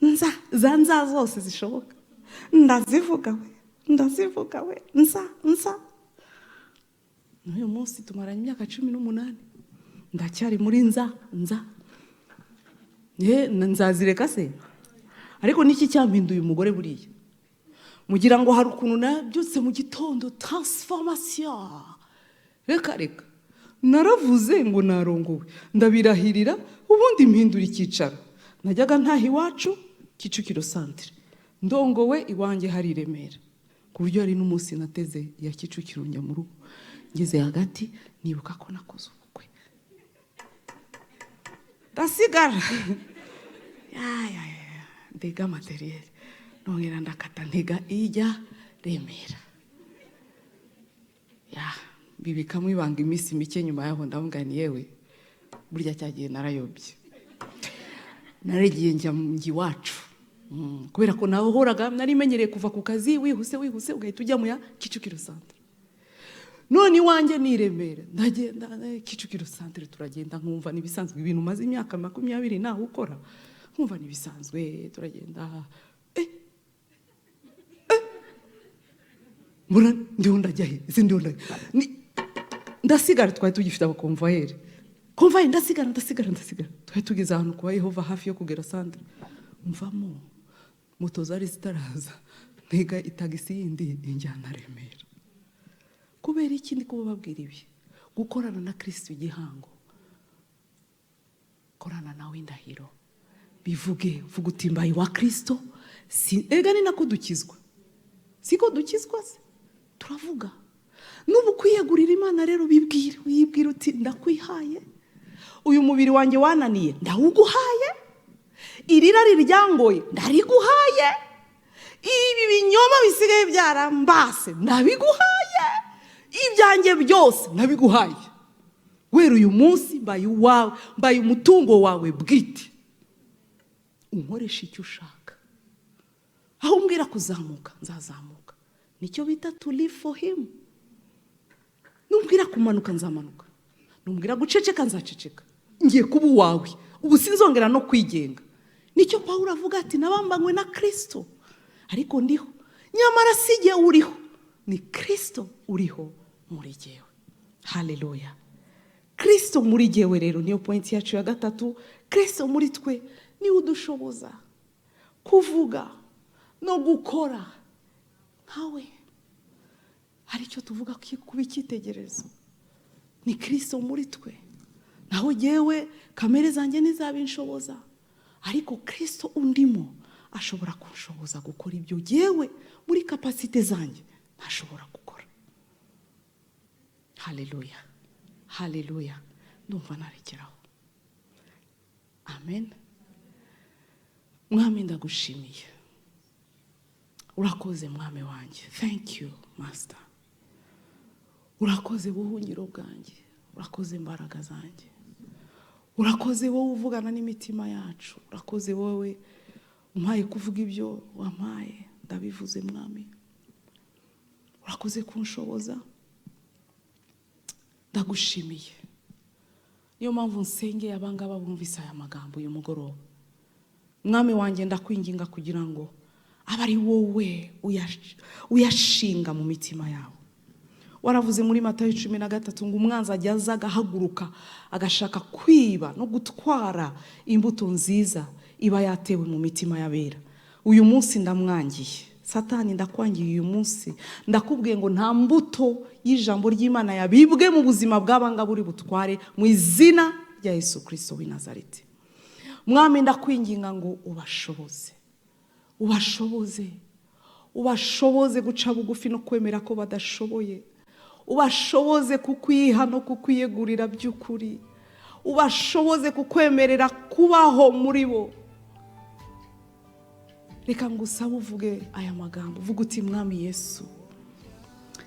nza zose zishoboka ndazivuga we, nza. N'uyu munsi tumaranye imyaka 18, ndacyari muri nza. Nzazireka se? Ariko niki cyampinduye umugore buriya? Mugira ngo hari ukuntu nabyutse mu gitondo, transformation. Reka naravuze ngo narongowe, ndabirahirira, ubundi mpindura icyicaro. Najyaga ntaha iwacu Kicukiro centre, ndongowe iwanjye hari Remera, ku buryo hari n'umunsi nateze ya Kicukiro njya mu rugo, ngeze hagati nibuka ko nakoze ubukwe, ndasigara ndega materiel, nongera ndakata ntega ijya Remera. Bibikamwe ibanga iminsi mike, nyuma yaho ndavuga ni yewe burya cyagiye narayobye, naragiye njya iwacu, kubera ko naho horaga nari menyereye kuva ku kazi wihuse ugahita ujya mu ya Kicukiro centre. None iwanjye ni Remera, ndagenda Kicukiro centre, turagenda nkumva nibisanzwe, ibintu maze imyaka 20 naho ukora, nkumva nibisanzwe, turagenda mbona ndiho ndajya he, ndasigara. Twari tugifite abakonvoyeri, ndasigara, twari tugeze ahantu kwa Yehova hafi yo kugera centre, mvamo moto zari zitaraza, ntega itagisi yindi injyana Remera. Kubera iki ndi kubabwira ibi? Gukorana na Kristo igihango, korana nawe indahiro, bivuge vuga uti mbaye wa Kristo. Ega ni nako dukizwa, siko dukizwa se? Turavuga n'ubu kwiyegurira Imana rero, wibwira uti ndakwihaye, uyu mubiri wanjye wananiye ndawuguhaye, iri rari ryangoye ndariguhaye, ibi binyoma bisigaye byarambase ndabiguhaye, ibyanjye byose nabiguhaye. Wera uyu munsi mbaye uwawe, mbaye umutungo wawe bwite, unkoresha icyo ushaka. Aho umbwira kuzamuka nzazamuka, nicyo bita to live for him. Numbwira kumanuka nzamanuka, numbwira guceceka nzaceceka, ngiye kuba uwawe, ubu sinzongera no kwigenga. Nicyo Pawulo avuga ati nabambanywe na Kristo, ariko ndiho, nyamara sijye uriho, ni Kristo uriho muri jyewe. Haleluya. Kristo muri jyewe rero niyo point yacu ya gatatu. Kristo muri twe ni udushoboza kuvuga no gukora nkawe. Hari icyo tuvuga kuba icyitegererezo, ni Kristo muri twe. Naho jyewe kamere zanjye ntizabinshoboza, ariko Kristo undimo ashobora kunshoboza gukora ibyo yewe muri kapasite zanjye ntashobora gukora. Haleluya, haleluya. Ndumva narekeraho. Amen. Mwami ndagushimiye, urakoze mwami wanjye. Thank you master. Urakoze buhungiro bwanjye, urakoze imbaraga zanjye, urakoze wowe uvugana n'imitima yacu, urakoze wowe umpaye kuvuga ibyo wampaye. Ndabivuze mwami, urakoze kunshoboza. Ndagushimiye. Niyo mpamvu nsengeye abangaba bumvise aya magambo uyu mugoroba. Mwami wanjye ndakwinginga kugira ngo abe ari wowe uyashinga mu mitima yawe. Waravuze muri Matayo 13 ngo umwanzi ajyaza agahaguruka agashaka kwiba no gutwara imbuto nziza iba yatewe mu mitima y'abera. Uyu munsi ndamwangiye Satani, ndakwangiye uyu munsi. Ndakubwiye ngo nta mbuto y'ijambo ry'Imana yabibwe mu buzima bw'abanga buri butware mu izina rya Yesu Kristo w'i Nazareti. Mwami ndakwinginga ngo ubashoboze, ubashoboze, ubashoboze guca bugufi no kwemera ko badashoboye. Ubashoboze kukwiha no kukwiyegurira by'ukuri. Ubashoboze kukwemerera kubaho muri bo. Reka ngusaba uvuge aya magambo. Vuga uti mwami Yesu,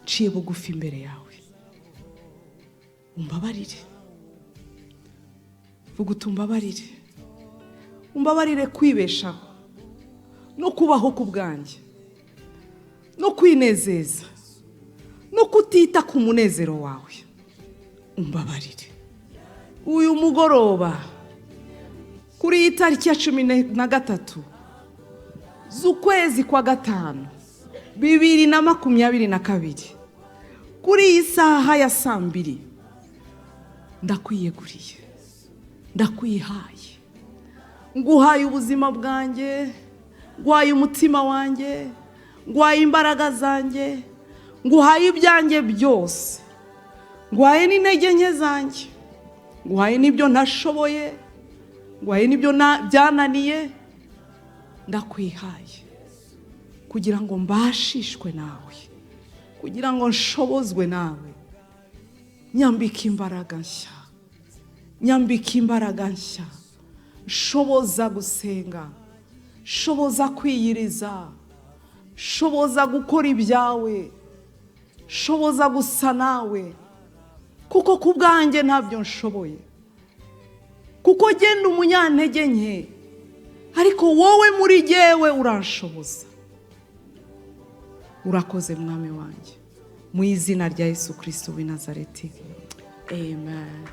nciye bugufi imbere yawe, umbabarire. Vuga uti umbabarire, umbabarire kwibeshaho no kubaho ku bwanjye no kwinezeza no kutita ku munezero wawe. Umbabarire. Uyu mugoroba kuri iyi tariki ya 13 z'ukwezi kwa 5 2022 kuri iyi saha ya 2:00 ndakwiyeguriye, ndakwihaye, nguhaye ubuzima bwanjye, nguhaye umutima wanjye, nguhaye imbaraga zanjye, nguhaye ibyanjye byose, nguhaye n'intege nke zanjye, nguhaye n'ibyo ntashoboye, nguhaye n'ibyo byananiye. Ndakwihaye kugira ngo mbashishwe nawe, kugira ngo nshobozwe nawe. Nyambika imbaraga nshya, nyambika imbaraga nshya. Shoboza gusenga, shoboza kwiyiriza, shoboza gukora ibyawe, shoboza gusa nawe, kuko ku bwanjye ntabyo nshoboye, kuko genda umunyantege nke, ariko wowe muri jyewe uranshoboza. Urakoze mwami wanjye, mu izina rya Yesu Kristo w'i Nazareti. Amen.